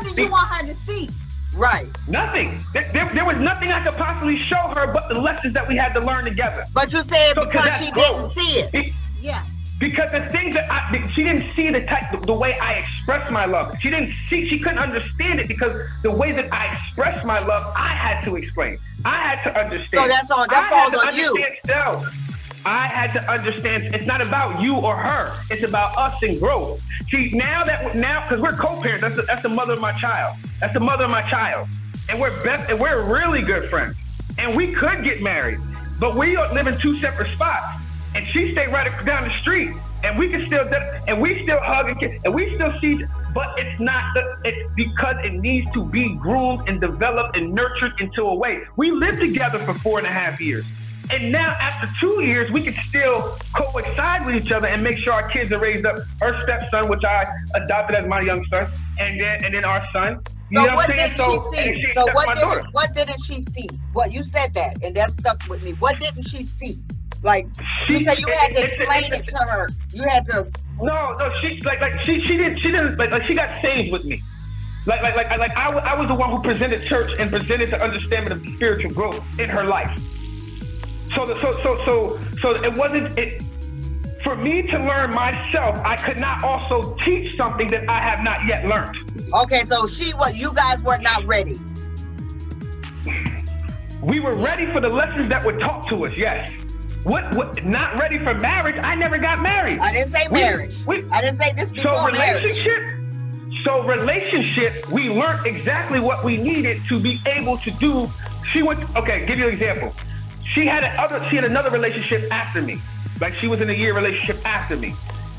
did you want her to see? Right. Nothing. There was nothing I could possibly show her but the lessons that we had to learn together. But you said because she didn't see it. Yeah. Because the things that she didn't see the way I expressed my love. She couldn't understand it because the way that I expressed my love, I had to explain. I had to understand. So that falls on you. I had to understand it's not about you or her. It's about us and growth. See, now because we're co-parents, that's the mother of my child. That's the mother of my child. And we're really good friends. And we could get married, but we live in 2 separate spots. And she stayed right down the street, and we still hug and kiss, and we still see. But it's because it needs to be groomed and developed and nurtured into a way. We lived together for 4.5 years. And now after 2 years, we can still coincide with each other and make sure our kids are raised up. Her stepson, which I adopted as my young son, and then our son. You know what I'm saying? What didn't she see? What you said that, and that stuck with me. What didn't she see? Like you said, you had to explain it to her. You had to. No, she didn't like she got saved with me. Like I was the one who presented church and presented the understanding of spiritual growth in her life. So it wasn't it for me to learn myself. I could not also teach something that I have not yet learned. Okay, so you guys were not ready. We were ready for the lessons that were taught to us. Yes. What? Not ready for marriage. I never got married. I didn't say marriage. I didn't say this before marriage. So relationship, we learned exactly what we needed to be able to do. Okay, give you an example. She had another relationship after me. Like she was in a year relationship after me.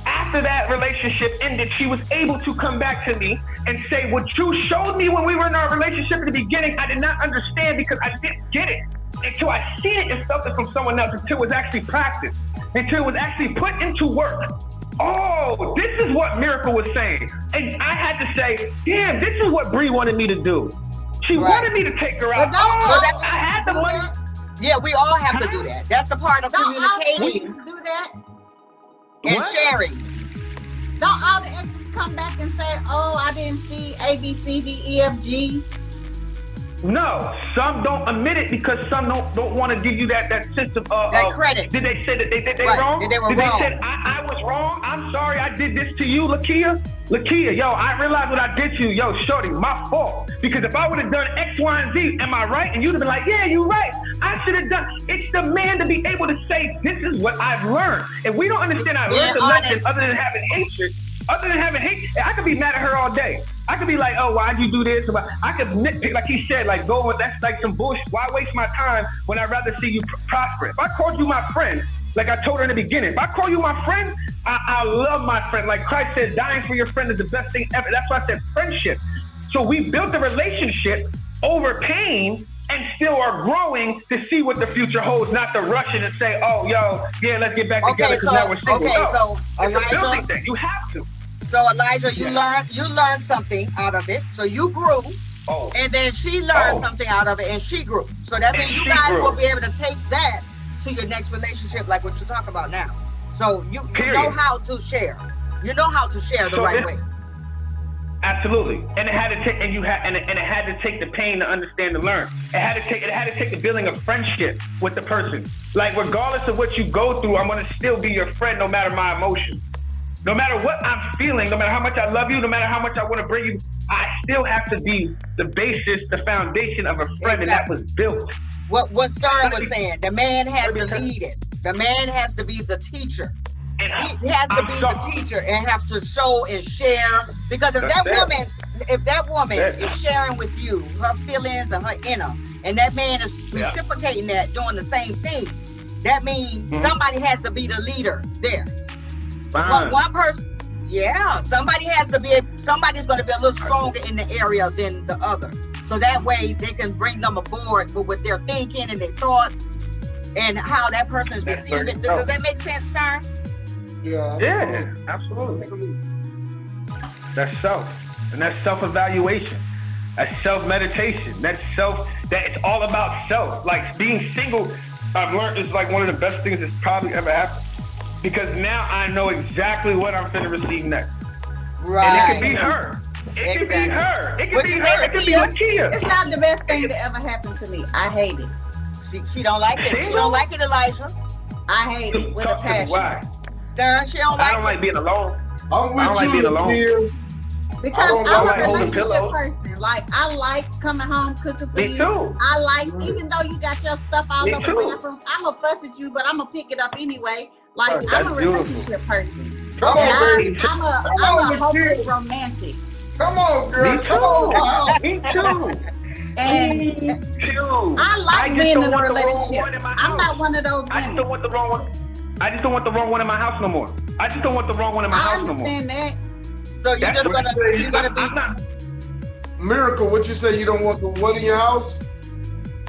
After that relationship ended, she was able to come back to me and say, what you showed me when we were in our relationship at the beginning, I did not understand because I didn't get it. Until I see it and felt it from someone else, until it was actually practiced, until it was actually put into work. Oh, this is what Miracle was saying. And I had to say, damn, this is what Bree wanted me to do. She wanted me to take her out. I had the money. Yeah, we all have to do that. That's the part of communicating. Don't all the exes do that? And sharing. Don't all the exes come back and say, oh, I didn't see A, B, C, D, E, F, G? No, some don't admit it because some don't want to give you that sense of that credit. Did they say that they wrong? Did they wrong? They said I was wrong? I'm sorry I did this to you, Lakia. Lakia, yo, I realized what I did to you. Yo, shorty, my fault. Because if I would have done X, Y, and Z, am I right? And you'd have been like, yeah, you're right. I should have done. It's the man to be able to say, this is what I've learned. And we don't understand I learned the lesson other than having hatred. I could be mad at her all day. I could be like, oh, why'd you do this? I could nitpick, like he said, like, go with that's like some bullshit. Why waste my time when I'd rather see you prosper? If I called you my friend, like I told her in the beginning, if I call you my friend, I love my friend. Like Christ said, dying for your friend is the best thing ever. That's why I said friendship. So we built a relationship over pain and still are growing to see what the future holds, not to rush it and say, oh, yo, yeah, let's get back together because now we're single. Okay, so it's a building thing. You have to. So Elijah, you learned something out of it. So you grew, and then she learned something out of it, and she grew. So that means you guys will be able to take that to your next relationship, like what you're talking about now. So you know how to share. You know how to share the right way. Absolutely, and it had to take, and it had to take the pain to understand and learn. It had to take the building of friendship with the person. Like regardless of what you go through, I'm gonna still be your friend, no matter my emotions. No matter what I'm feeling, no matter how much I love you, no matter how much I want to bring you, I still have to be the basis, the foundation of a friend, and that was built. What Stern was saying, the man has to lead it. The man has to be the teacher. He has to be the teacher and have to show and share. Because if that woman is sharing with you her feelings and her inner, and that man is reciprocating that, doing the same thing, that means somebody has to be the leader there. One person, somebody's going to be a little stronger in the area than the other. So that way they can bring them aboard with their thinking and their thoughts and how that person is receiving it. Does that make sense, Stern? Yeah, absolutely. That's self. And that's self-evaluation. That's self-meditation. That it's all about self. Like being single, I've learned is like one of the best things that's probably ever happened. Because now I know exactly what I'm going to receive next. Right. And it could be her. It could be her. It could be her. It could be Lakia. It's not the best thing to ever happen to me. I hate it. She don't like it. She don't like it, Elijah. I hate it with a passion. Why? Stern, she don't like it. I don't like being alone. I'm with you, Lakia. Because I'm a relationship person. Like, I like coming home, cooking for you. Me too. I like, even though you got your stuff all over the bathroom, I'm going to fuss at you, but I'm going to pick it up anyway. Like, I'm a relationship person. Come on, I'm a hopeless romantic. Come on, girl. Come on. Me too. And I like being in a relationship. I'm not one of those women. I just don't want the wrong one. I just don't want the wrong one in my house no more. I just don't want the wrong one in my house no more. I understand that. So you're just gonna be Miracle. What you say? You don't want the what in your house?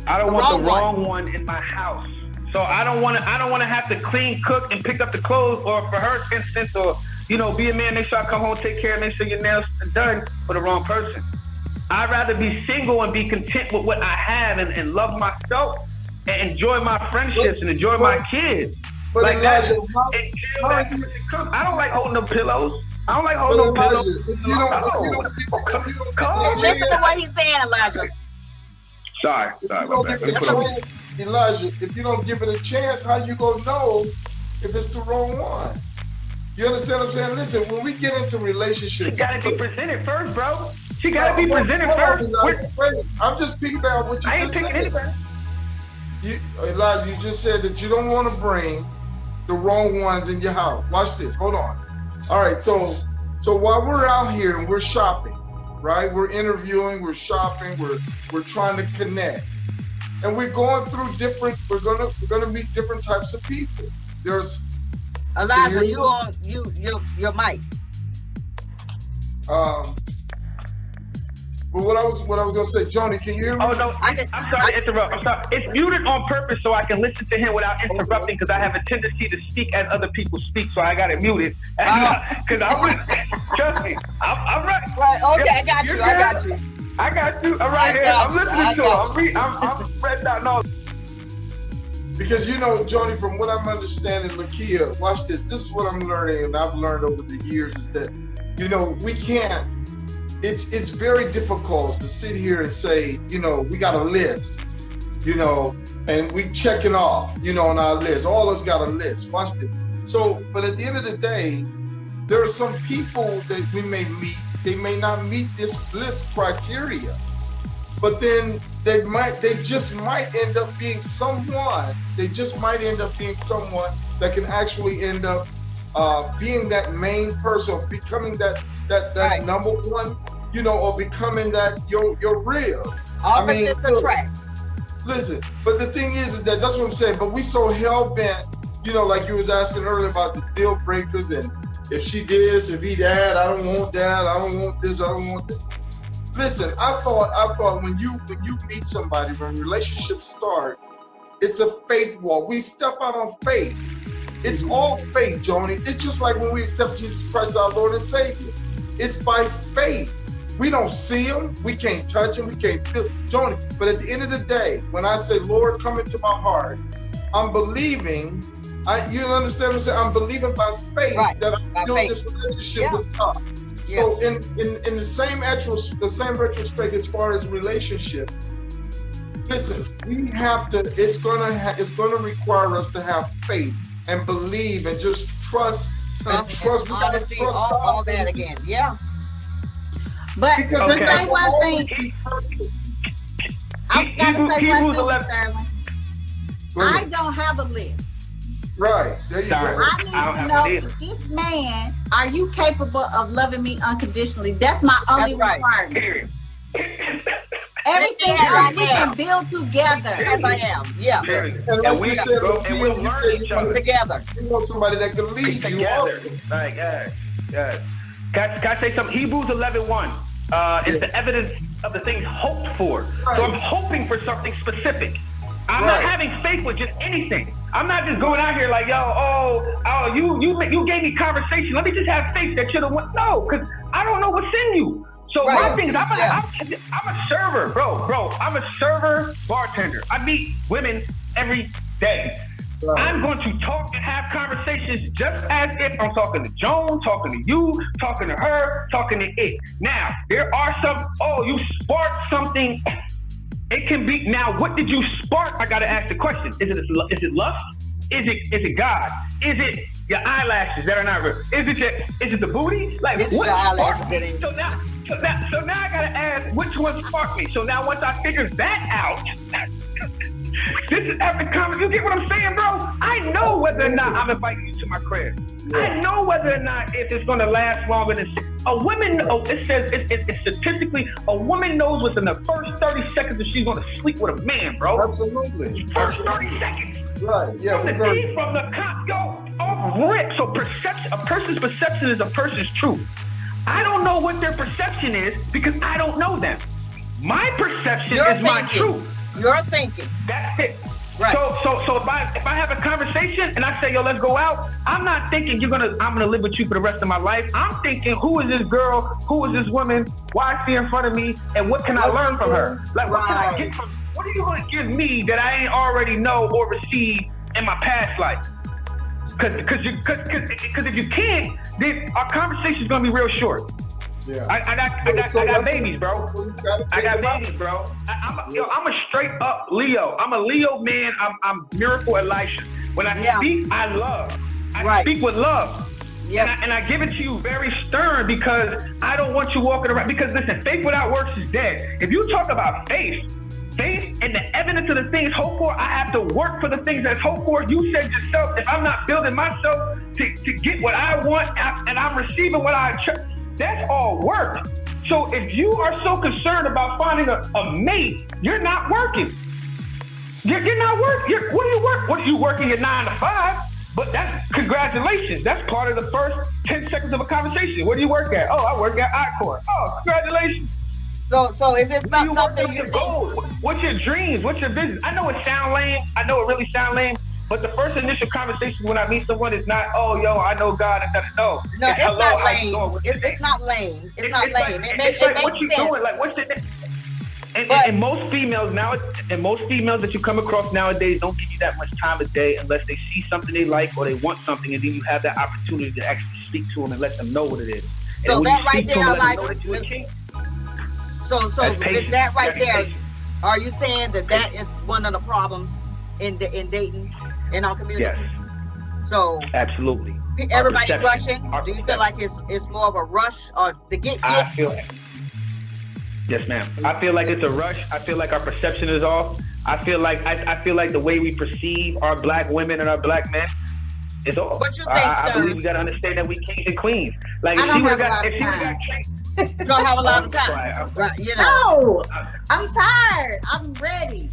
I don't want the wrong one in my house. So I don't want to have to clean, cook, and pick up the clothes, or for her instance, or be a man, make sure I come home, take care, make sure your nails are done for the wrong person. I'd rather be single and be content with what I have and love myself and enjoy my friendships and enjoy my kids. But like Elijah, I don't like holding no pillows. I don't like holding no pillows. Listen to what he's saying, Elijah. Sorry. Elijah, if you don't give it a chance, how you gonna know if it's the wrong one? You understand what I'm saying? Listen, when we get into relationships, she gotta be presented first, bro. She gotta be presented first. Wait, I'm just piggybacking what you just said. I ain't picking anybody. Elijah, you just said that you don't want to bring the wrong ones in your house. Watch this. Hold on. All right. So while we're out here and we're shopping, right? We're interviewing, we're shopping, we're trying to connect, and we're going through we're gonna meet different types of people. There's Elijah, you on your mic. But what I was gonna say, Joni, can you hear me? Oh no, I'm sorry to interrupt. I'm sorry. It's muted on purpose so I can listen to him without interrupting, because I have a tendency to speak as other people speak, so I got it muted. Because trust me, I'm right. Well, okay, I got you. I got you. I'm right here. I'm listening to him. I'm read down all. Because Joni, from what I'm understanding, Lakia, watch this. This is what I'm learning, and I've learned over the years, is that we can't. It's very difficult to sit here and say, we got a list, and we checking off, on our list. All of us got a list. Watch this. So, but at the end of the day, there are some people that we may meet. They may not meet this list criteria, but then they just might end up being someone. They just might end up being someone that can actually end up being that main person, or becoming that right. Number one, or becoming that your real. Opposites attract. Listen, but the thing is that that's what I'm saying. But we so hell bent, like you was asking earlier about the deal breakers, and if she this, if he that, I don't want that, I don't want this, I don't want that. Listen, I thought when you meet somebody, when relationships start, it's a faith walk. We step out on faith. It's all faith, Joni. It's just like when we accept Jesus Christ, our Lord and Savior. It's by faith. We don't see him. We can't touch him. We can't feel Joni. But at the end of the day, when I say, Lord, come into my heart, I'm believing. You understand what I'm saying? I'm believing by faith that I build this relationship with God. So in the same retrospect, as far as relationships, listen, we have to. It's gonna require us to have faith and believe and just trust. Trust, honesty, all that again. Yeah. But to say one thing, I gotta say one thing, Sterling. I don't have a list. Right. There you go. I need to know, if this man, are you capable of loving me unconditionally? That's my only requirement. Everything else we can build together. As I am, yeah. And like you said, we'll learn each other together. You want somebody that can lead you also. Like, Can I say something? Hebrews 11:1 is the evidence of the things hoped for. Right. So I'm hoping for something specific. I'm not having faith with just anything. I'm not just going out here like, you gave me conversation. Let me just have faith that you're the one. No, because I don't know what's in you. So my thing is, I'm a server, bro. I'm a server bartender. I meet women every day. Right. I'm going to talk and have conversations just as if I'm talking to Joan, talking to you, talking to her, talking to it. Now, there are some, you sparked something. It can be, now, what did you spark? I got to ask the question. Is it lust? Is it God? Is it your eyelashes that are not real? Is it the booty? Like, this what sparked me? So now I got to ask, which one sparked me? So now once I figure that out, this is after comment. You get what I'm saying, bro? I know whether or not I'm inviting you to my crib. Yeah. I know whether or not if it's going to last longer than a woman. It says it's statistically a woman knows within the first 30 seconds if she's going to sleep with a man, bro. Absolutely. First 30 seconds. Right. Yeah. From the cop, off rip. So perception. A person's perception is a person's truth. I don't know what their perception is because I don't know them. My perception is my truth. You're thinking. That's it. Right. So if I have a conversation and I say, yo, let's go out, I'm not thinking I'm gonna live with you for the rest of my life. I'm thinking, who is this girl? Who is this woman? Why is she in front of me? And what can I learn from her? Like, what can I get from? What are you gonna give me that I ain't already know or received in my past life? Because if you can't, then our conversation's gonna be real short. Yeah. I got babies, bro. I got babies, bro. I'm a straight up Leo. I'm a Leo man. I'm Miracle Elisha. When I speak, I love. I speak with love. Yeah. And I give it to you very stern because I don't want you walking around. Because listen, faith without works is dead. If you talk about faith and the evidence of the things hoped for, I have to work for the things that's hoped for. You said yourself, if I'm not building myself to get what I want and I'm receiving what I that's all work. So if you are so concerned about finding a mate, you're not working. You're not working. What do you work? What are you working your 9 to 5? But that's congratulations. That's part of the first 10 seconds of a conversation. Where do you work at? Oh, I work at iCore. Oh, congratulations. So is this not something you goals? What's your dreams? What's your business? I know it sounds lame. I know it really sounds lame. But the first initial conversation when I meet someone is not, oh, yo, I know God and no. No, it's not lame. It's not lame. It's not lame. It makes sense. What you doing? Like, what's your name? And most females now, and most females that you come across nowadays don't give you that much time of day unless they see something they like or they want something, and then you have that opportunity to actually speak to them and let them know what it is. And so that right there, like, so with that right there, are you saying that is one of the problems in dating in our community? Yes. So absolutely. Everybody rushing. Do you feel like it's more of a rush or to get? I feel it. Yes, ma'am. I feel like it's a rush. I feel like our perception is off. I feel like the way we perceive our black women and our black men is off. What you think, I believe we gotta understand that we kings and queens. Like I don't have a lot of time. You don't have a lot of time. You know. No, I'm tired. I'm ready.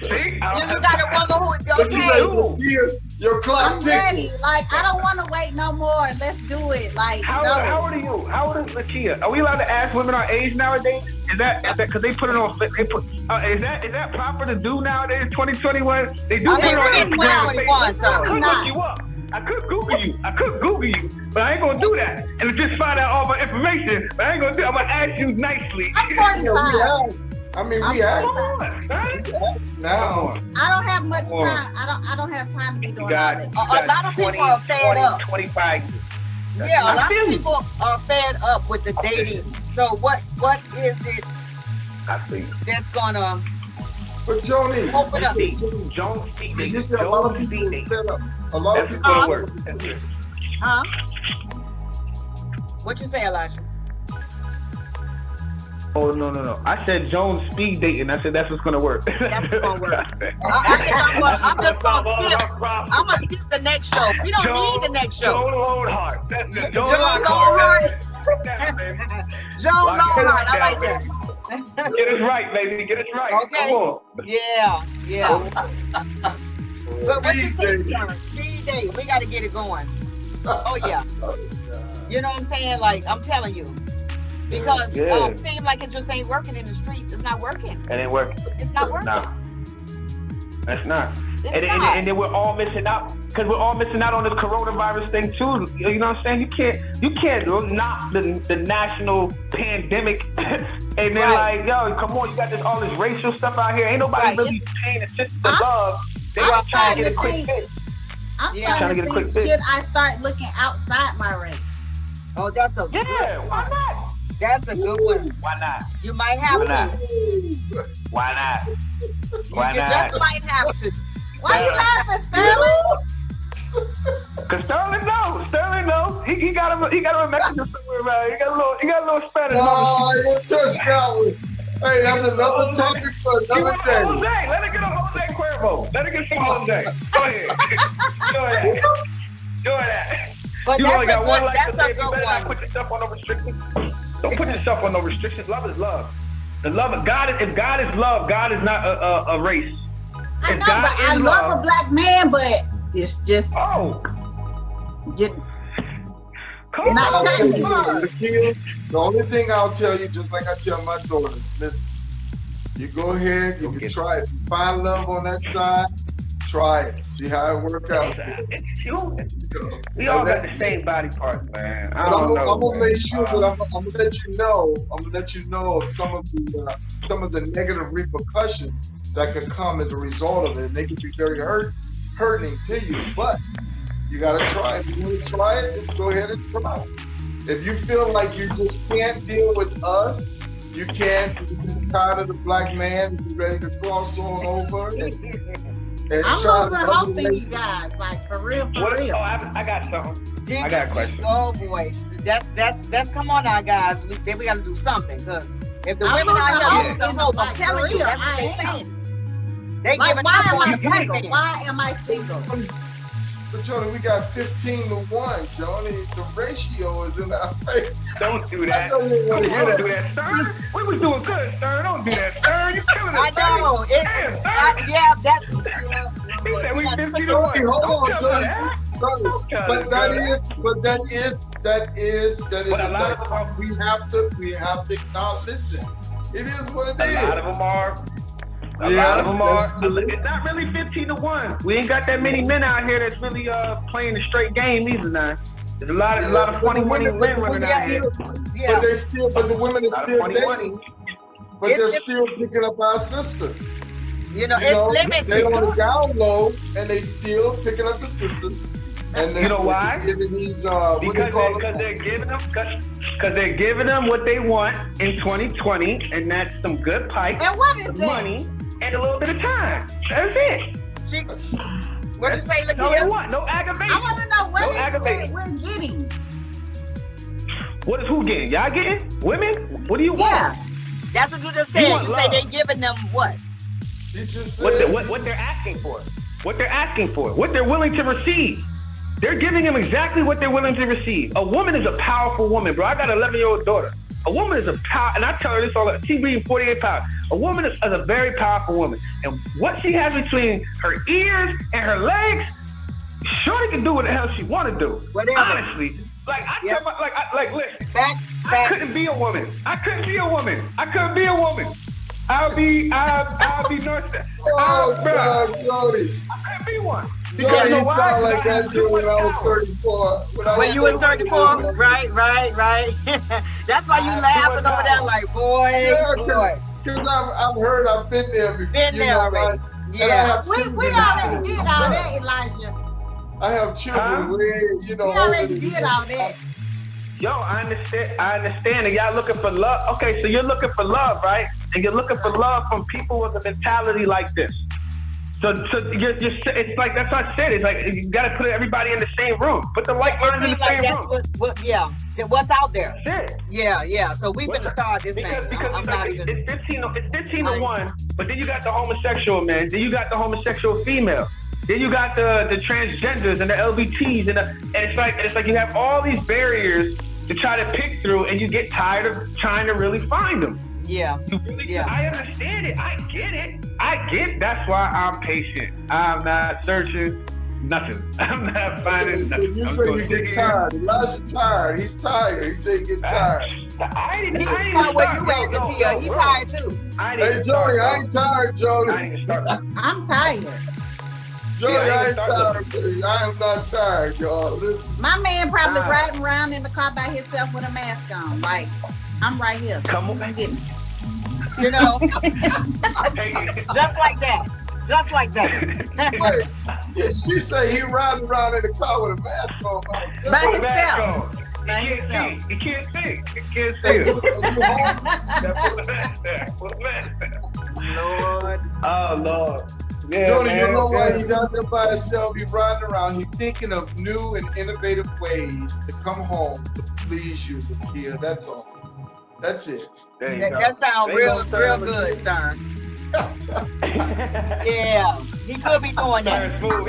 See? You got a woman who okay. Your clock I'm ready. Like, I don't want to wait no more. Let's do it. Like, how old are you? How old is Lakia? Are we allowed to ask women our age nowadays? Is that because they put it on? Is that proper to do nowadays? 2021. They do put it on Instagram. So I could look you up. I could Google you, but I ain't gonna do that and just find out all my information. But I ain't gonna do. I'm gonna ask you nicely. I'm 45. We ask now. I don't have much time. I don't have time to be doing all that. A lot of people are fed up. 25 years. Yeah, a lot of people are fed up with the dating. So what is it that's gonna Joni, open up? You said a lot of people are fed up. A lot of people are work. Huh? What you say, Elijah? Oh, no. I said Jones speed dating. I said that's what's going to work. That's what's going to work. I'm just going to skip. I'm going to skip the next show. We don't need the next show. Joan Loneheart. Joan Loneheart. Joan Loneheart. I like that. Get us right, baby. Get us right. Okay. Come on. Yeah. So what you think, sir? Speed date. We got to get it going. Oh, yeah. You know what I'm saying? Like, I'm telling you. Because it seems like it just ain't working in the streets. It's not working. It ain't working. It's not working. No. That's not. And then we're all missing out because we're all missing out on the coronavirus thing too. You know what I'm saying? You can't knock the national pandemic and then like, yo, come on, you got all this racial stuff out here. Ain't nobody really paying attention to love. They are trying to get a quick fix. I'm starting to think, should I start looking outside my race? Oh, that's a good one. Why not? That's a good one. Why not? You might have to. Why not? You just might have to. Why you laughing, Sterling? Cause Sterling knows. He got him a message somewhere around. He got a little Spanish. Oh, you touched that one. Hey, that's another topic for another day. Jose. Let her get a Jose Cuervo. Let her get some Jose. Go ahead. Do that. But you only got one life that's to live. a good You better one. not put yourself on no restrictions. Don't put yourself on no restrictions. Love is love. The love of God. If God is love, God is not a race. I know, but I love a black man, but it's just Come not touching. The only thing I'll tell you, just like I tell my daughters, listen. You go ahead, you can try it. Find love on that side, try it. See how it works out. It's human. We all got the same body parts, man. I'm gonna make sure that I'm gonna let you know. I'm gonna let you know of some of the negative repercussions that could come as a result of it. And they can be very hurting to you. But you gotta try it. If you want to try it, just go ahead and try it. If you feel like you just can't deal with us, you can't. You're tired of the black man. You're ready to cross on over. I'm losing hope in you guys, like for real. Oh, I got something. I got a question. Oh boy, that's come on now, guys. We got to do something because if the women out here lose the hope, I'm telling you, that's what they're saying. They like, giving why up am on I the single? man. Why am I single? But Joni, we got 15-1, Joni. The ratio is in our favor. Don't do that. I know you want to hear Don't do that, Stern. We was doing good, Stern. Don't do that, Stern. You're killing us. I know. That's. He said we 15-1. Hold on, Joni. But that is we have to acknowledge. Listen, it is what it is. A lot of them are. A lot of them are. It's not really 15-1. We ain't got that many men out here that's really playing the straight game either now. There's a lot of 20 men running out here. But the women are still dating. But they're still picking up our sisters. It's limited. They on the down low and they still picking up the sisters. And you know why? Because they're giving them what they want in 2020, and that's some good pipes, and what is money, and a little bit of time. That's it. What you say, Lakia? No, they want no aggravation. I want to know what we're getting. What is who getting? Y'all getting? Women? What do you want? Yeah, that's what you just said. You say they giving them what? You just said what they're asking for. What they're asking for. What they're willing to receive. They're giving them exactly what they're willing to receive. A woman is a powerful woman, bro. I got an 11-year-old daughter. A woman is a power, and I tell her this all the time. She's reading 48 pounds. A woman is a very powerful woman. And what she has between her ears and her legs, shorty can do what the hell she want to do. Whatever. Honestly. Listen. Facts. I couldn't be a woman. I couldn't be a woman. I'll be North. Oh, God, Jody. I couldn't be one. Jody, you sound like that dude when I was 34. When you was 34? Right. That's why you laughing over there like, boy. Yeah, because I've been there before. Been there already. Yeah. We already did all that, Elijah. I have children we already did all that. Yo, I understand. And y'all looking for love. Okay, so you're looking for love, right? And you're looking for love from people with a mentality like this. So it's like, that's what I said. It's like you got to put everybody in the same room. Put the white minds in the same room. What's out there? That's it. Yeah. So we finna start this thing. It's 15-1, but then you got the homosexual man. Then you got the homosexual female. Then you got the transgenders and the LBTs and it's like you have all these barriers to try to pick through, and you get tired of trying to really find them. Yeah. I understand it. I get it. That's why I'm patient. I'm not searching nothing. I'm not finding nothing. You say you get tired. Elijah's tired. He's tired. He said he get tired. I didn't He's tired where you at, Lakia. He's tired too. Hey, Jody, I ain't tired, Jody. I'm tired. Jody, I ain't tired. I am not tired, y'all. Listen. My man probably riding around in the car by himself with a mask on. Like, I'm right here. Come on, get me. Just like that. Wait, she say he riding around in the car with a mask on by himself. By himself. He can't see. Lord. Oh, Lord. Yeah, Jody, you know why he's out there by himself? He's riding around. He's thinking of new and innovative ways to come home to please you, Lakia. That's all. That's it. That sounds real good, Stern. Yeah, he could be doing that. But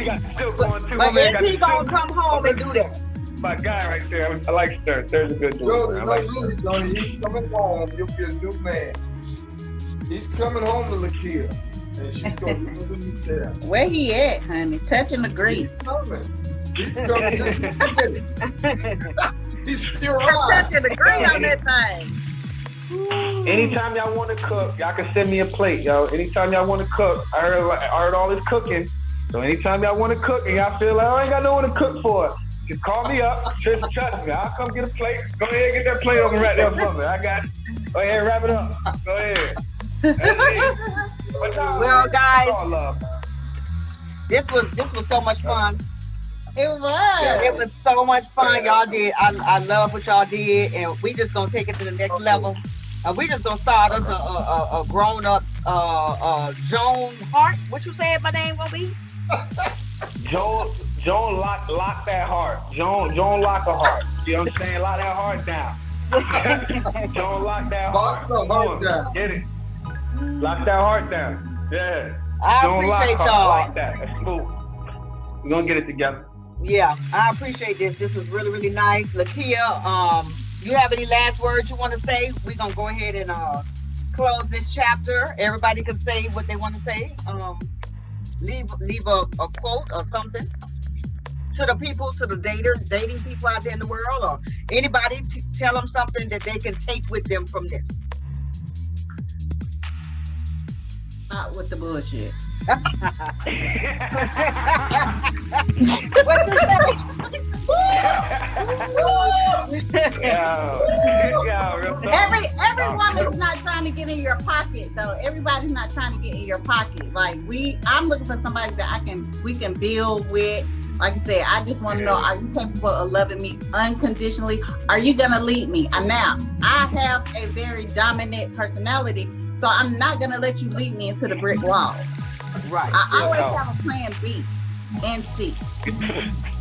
is he gonna come home and do that? My guy right there. I like Stern. Stern's a good dude. Jody, he's coming home. You'll be a new man. He's coming home to Lakia. And she's going to be living there. Where he at, honey? Touching the grease. He's coming. Just a minute. He's still touching the grease on that thing. Anytime y'all want to cook, y'all can send me a plate, yo. Anytime y'all want to cook, I heard all this cooking. So anytime y'all want to cook and y'all feel like I ain't got no one to cook for, just call me up. Just trust me. I'll come get a plate. Go ahead, get that plate over right there for me. I got it. Go ahead, wrap it up. Go ahead. Well, guys, this was so much fun. It was. It was so much fun. Y'all did. I love what y'all did, and we just gonna take it to the next level. We just gonna start us a grown up Joan Hart. What you said my name gonna be? Joan lock that heart. Joan lock a heart. You know what I'm saying? Lock that heart down. Joan lock that heart. Lock the heart down. Get it. Lock that heart down. Yeah. I appreciate y'all. Like that. That's smooth. We're gonna get it together. Yeah, I appreciate this. This was really, really nice. Lakia, you have any last words you want to say? We're gonna go ahead and close this chapter. Everybody can say what they want to say. Leave a quote or something to the people, to the dating people out there in the world, or anybody tell them something that they can take with them from this. Out with the bullshit. What you Every woman's not trying to get in your pocket though. Everybody's not trying to get in your pocket. Like I'm looking for somebody that we can build with. Like I said, I just want to know, are you capable of loving me unconditionally? Are you gonna lead me? And now I have a very dominant personality, so I'm not gonna let you lead me into the brick wall. Right. I always have a plan B and C.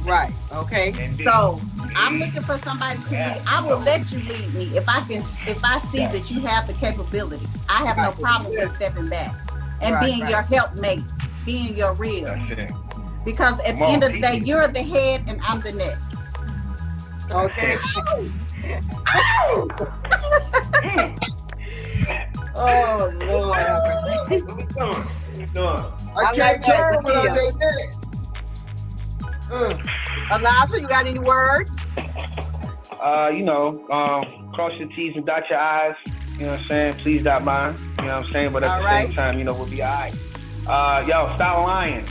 Right. Okay. So I'm looking for somebody to lead. I will let you lead me if I see that you have the capability. I have no problem with stepping back and being your helpmate, being your real. That's it. Because at the end of the day, you're the head and I'm the neck. Okay. Oh Lord. What we doing? I can't turn without that neck. Elijah, you got any words? Cross your T's and dot your I's. You know what I'm saying? Please dot mine. You know what I'm saying? But at the same time, we'll be all right. Yo, stop lying.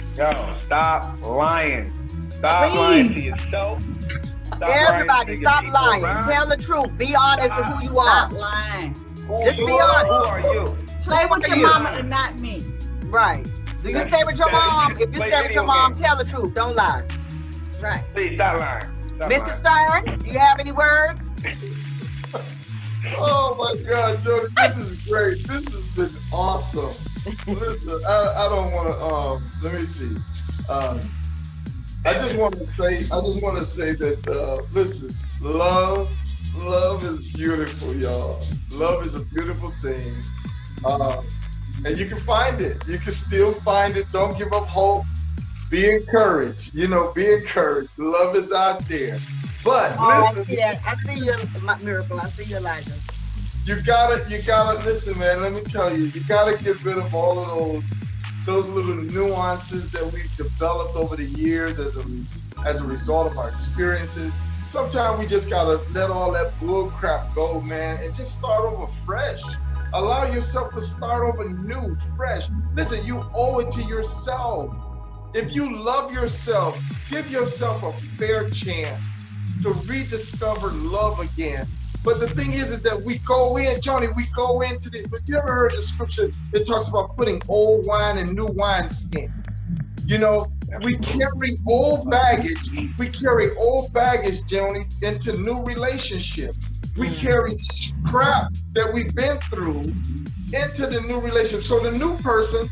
Stop lying. Stop lying to yourself. Everybody, stop lying. Tell the truth. Be honest with who you are. Stop lying. Just be honest. Who are you? Play with your mama and not me. Right. Do you stay with your mom? If you stay with your mom, tell the truth. Don't lie. Right. Please stop lying. Mr. Stern, do you have any words? Oh my God, Jody, this is great. This has been awesome. Listen, I don't want to. Let me see. I just want to say that. Listen, love is beautiful, y'all. Love is a beautiful thing, and you can find it. You can still find it. Don't give up hope. Be encouraged. Be encouraged. Love is out there. But listen, I see you, Miracle. I see you, Elijah. You gotta listen, man. Let me tell you, you gotta get rid of all of those little nuances that we've developed over the years as a result of our experiences. Sometimes we just gotta let all that bull crap go, man, and just start over fresh. Allow yourself to start over new, fresh. Listen, you owe it to yourself. If you love yourself, give yourself a fair chance to rediscover love again. But the thing is that we go into this, but you ever heard the scripture that talks about putting old wine in new wineskins? We carry old baggage. We carry old baggage, Joni, into new relationships. We carry crap that we've been through into the new relationship. So the new person,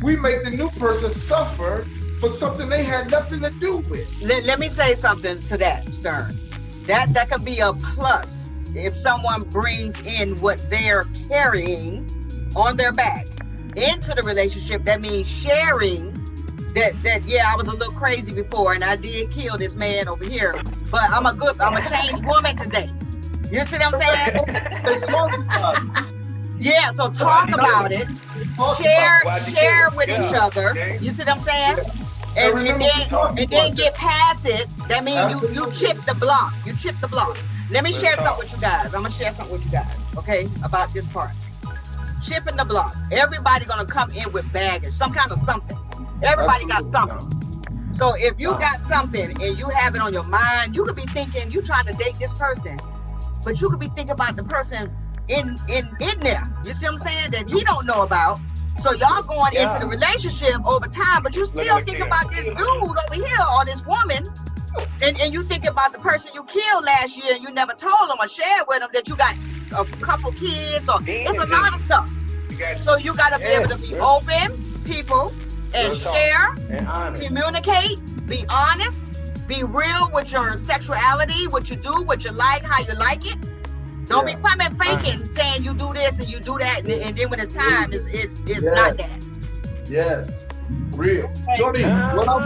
we make the new person suffer for something they had nothing to do with. Let me say something to that, Stern. That could be a plus if someone brings in what they're carrying on their back into the relationship. That means sharing that yeah, I was a little crazy before and I did kill this man over here, but I'm a changed woman today. You see what I'm saying? They talk about it. Yeah, so talk about it. Share with each other. You see what I'm saying? And then get past it. That means you chip the block. You chip the block. Let me share something with you guys. I'm gonna share something with you guys, okay, about this part. Shipping the block. Everybody gonna come in with baggage, some kind of something. Everybody got something. So if you got something and you have it on your mind, you could be thinking you trying to date this person, but you could be thinking about the person in there. You see what I'm saying? That he don't know about. So y'all going into the relationship over time, but you still think about this dude over here or this woman, and you think about the person you killed last year and you never told them or shared with them that you got a couple kids or it's a lot of stuff. So you got to be able to be open, people, and share, and communicate, be honest, be real with your sexuality, what you do, what you like, how you like it. Don't be coming faking, saying you do this and you do that, and then when it's time, it's not that. Yes, real. Jody, what I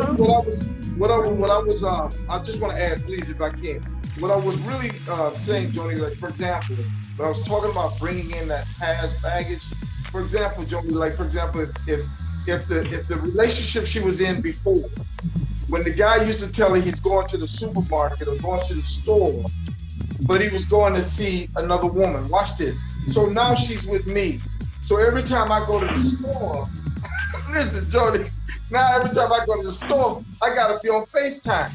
was, I just want to add, please, if I can. What I was really saying, Jody, like for example, when I was talking about bringing in that past baggage, for example, Jody, like for example, if the relationship she was in before, when the guy used to tell her he's going to the supermarket or going to the store, but he was going to see another woman. Watch this. So now she's with me. So every time I go to the store, listen, Jody, now every time I go to the store, I got to be on FaceTime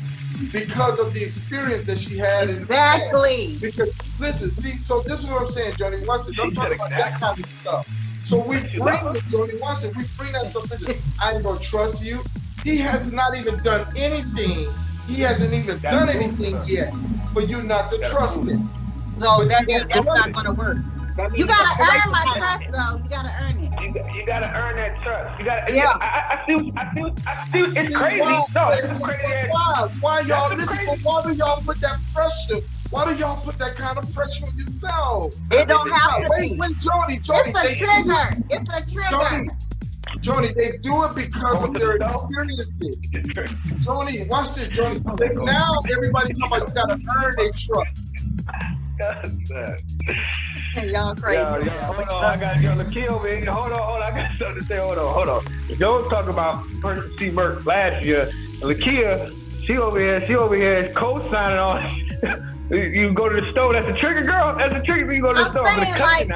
because of the experience that she had. Exactly. Because, listen, see, so this is what I'm saying, Jody. Watch this. I'm talking about that kind of stuff. So we bring it, Jody. Watch it. We bring that stuff. Listen, I ain't going to trust you. He has not even done anything. He hasn't even done anything yet for you not to trust him. So that's not going to work. You gotta earn my trust, though. You gotta earn it. You gotta earn that trust. You gotta. Yeah. I feel. It's see, crazy. Why y'all listen? Why do y'all put that pressure? Why do y'all put that kind of pressure on yourself? It don't have to be. Wait, Jody. It's a trigger. Jody, they do it because of their experiences. Jody, watch this, Jody. Now everybody talking about you gotta earn their trust. Y'all crazy. Hold on, I got Lakia, man. Hold on, I got something to say. Hold on. Don't talk about Person C. Merck last year. Lakia, she over here co-signing on. You go to the store. That's a trigger, girl. That's a trigger. You go to the store. Saying, like,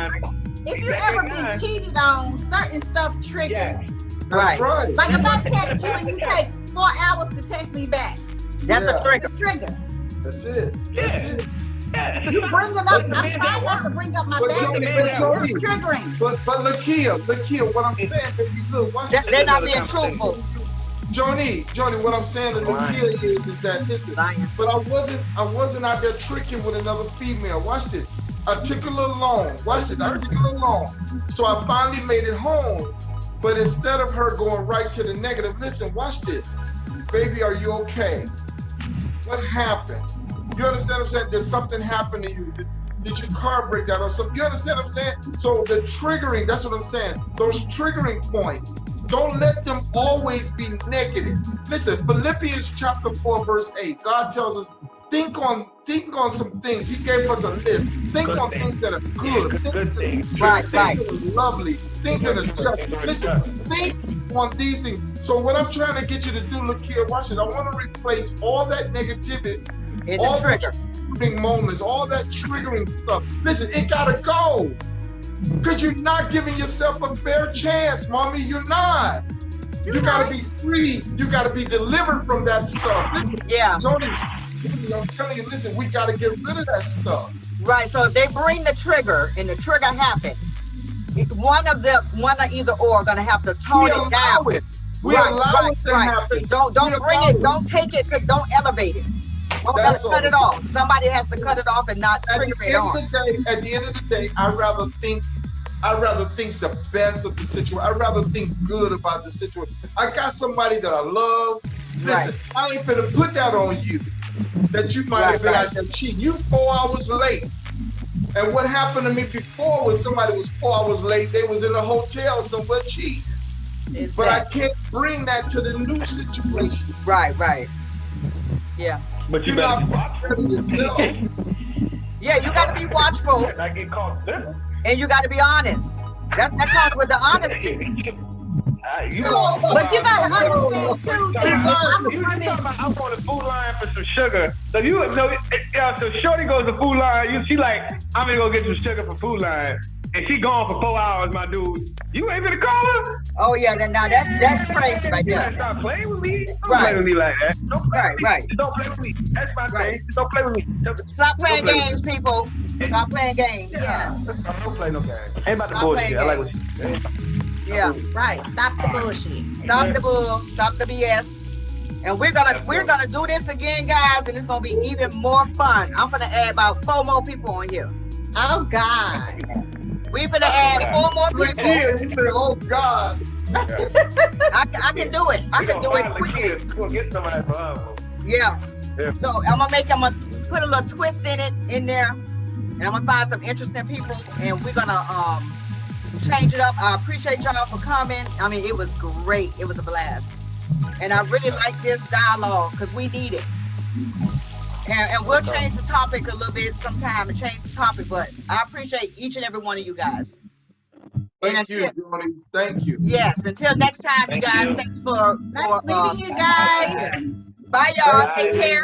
if you ever been cheated on, certain stuff triggers. Yes. Right. Like if I text you and you take 4 hours to text me back. That's a trigger. That's a trigger. That's it. That's it. You bring it up. I'm trying not to bring up my baggage. It's triggering. But Lakia, what I'm saying, baby, look, watch this. They're not being truthful. Johnny, what I'm saying to Lakia is that listen, but I wasn't out there tricking with another female. Watch this. I took a little long. Watch this. I took a little long. So I finally made it home. But instead of her going right to the negative, listen, watch this. Baby, are you okay? What happened? You understand what I'm saying? Did something happen to you? Did your car break down or something? You understand what I'm saying? So the triggering, that's what I'm saying. Those triggering points, don't let them always be negative. Listen, Philippians chapter 4, verse 8, God tells us, think on some things. He gave us a list. Think on things that are good, things that are lovely, things that are just. Listen, think on these things. So what I'm trying to get you to do, look here, watch it. I want to replace all that negativity, all the triggering moments, all that triggering stuff. Listen, it gotta go. Because you're not giving yourself a fair chance, mommy. You're not. You gotta be free. You gotta be delivered from that stuff. Listen, Tony, I'm telling you, listen, we gotta get rid of that stuff. Right. So if they bring the trigger and the trigger happens, one of either or gonna have to tone it down. We allow it to happen. Don't bring it. Don't take it to. Don't elevate it. Cut it off. Somebody has to cut it off and not trigger it on. At the end of the day, I'd rather think the best of the situation. I'd rather think good about the situation. I got somebody that I love. Listen, I ain't finna put that on you. That you might have been out there cheating. You 4 hours late. And what happened to me before was somebody was 4 hours late. They was in a hotel somewhere cheating. Exactly. But I can't bring that to the new situation. Right. Yeah. But you better be watchful. Yeah, you got to be watchful. I get caught. And you got to be honest. That comes with the honesty. But you gotta understand too that I'm on the food line for some sugar. So you know, so Shorty goes to food line. She like, I'm gonna go get some sugar for food line, and she gone for 4 hours, my dude. You ain't gonna call her? Oh yeah, now that's crazy right there. Stop playing with me. Don't play with me like that. Don't play with me. Right. Don't play with me. That's my thing. Don't play with me. Stop playing games, people. Stop playing games. Yeah. Don't play no games. Ain't about the bullshit. I like what you said. Yeah. Right. Stop the bullshit. Stop the bull. Stop the BS. And we're gonna do this again, guys, and it's gonna be even more fun. I'm gonna add about 4 more people on here. Oh God. We're gonna add 4 more people. Lakia, he said, "Oh God." I can do it. I can do it quickly. We're gonna get somebody for her. Yeah. So I'm gonna put a little twist in there, and I'm gonna find some interesting people, and we're gonna change it up. I appreciate y'all for coming. I mean, it was great. It was a blast, and I really like this dialogue because we need it. And we'll change the topic a little bit sometime and change the topic, but I appreciate each and every one of you guys. Thank you, Johnny. Thank you. Yes. Until next time, you guys. Thanks for meeting you guys. Bye, y'all. Take care.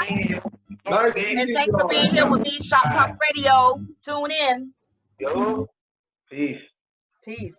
Nice And thanks for being here with me, Shop Talk Radio. Tune in. Yo. Peace. Peace.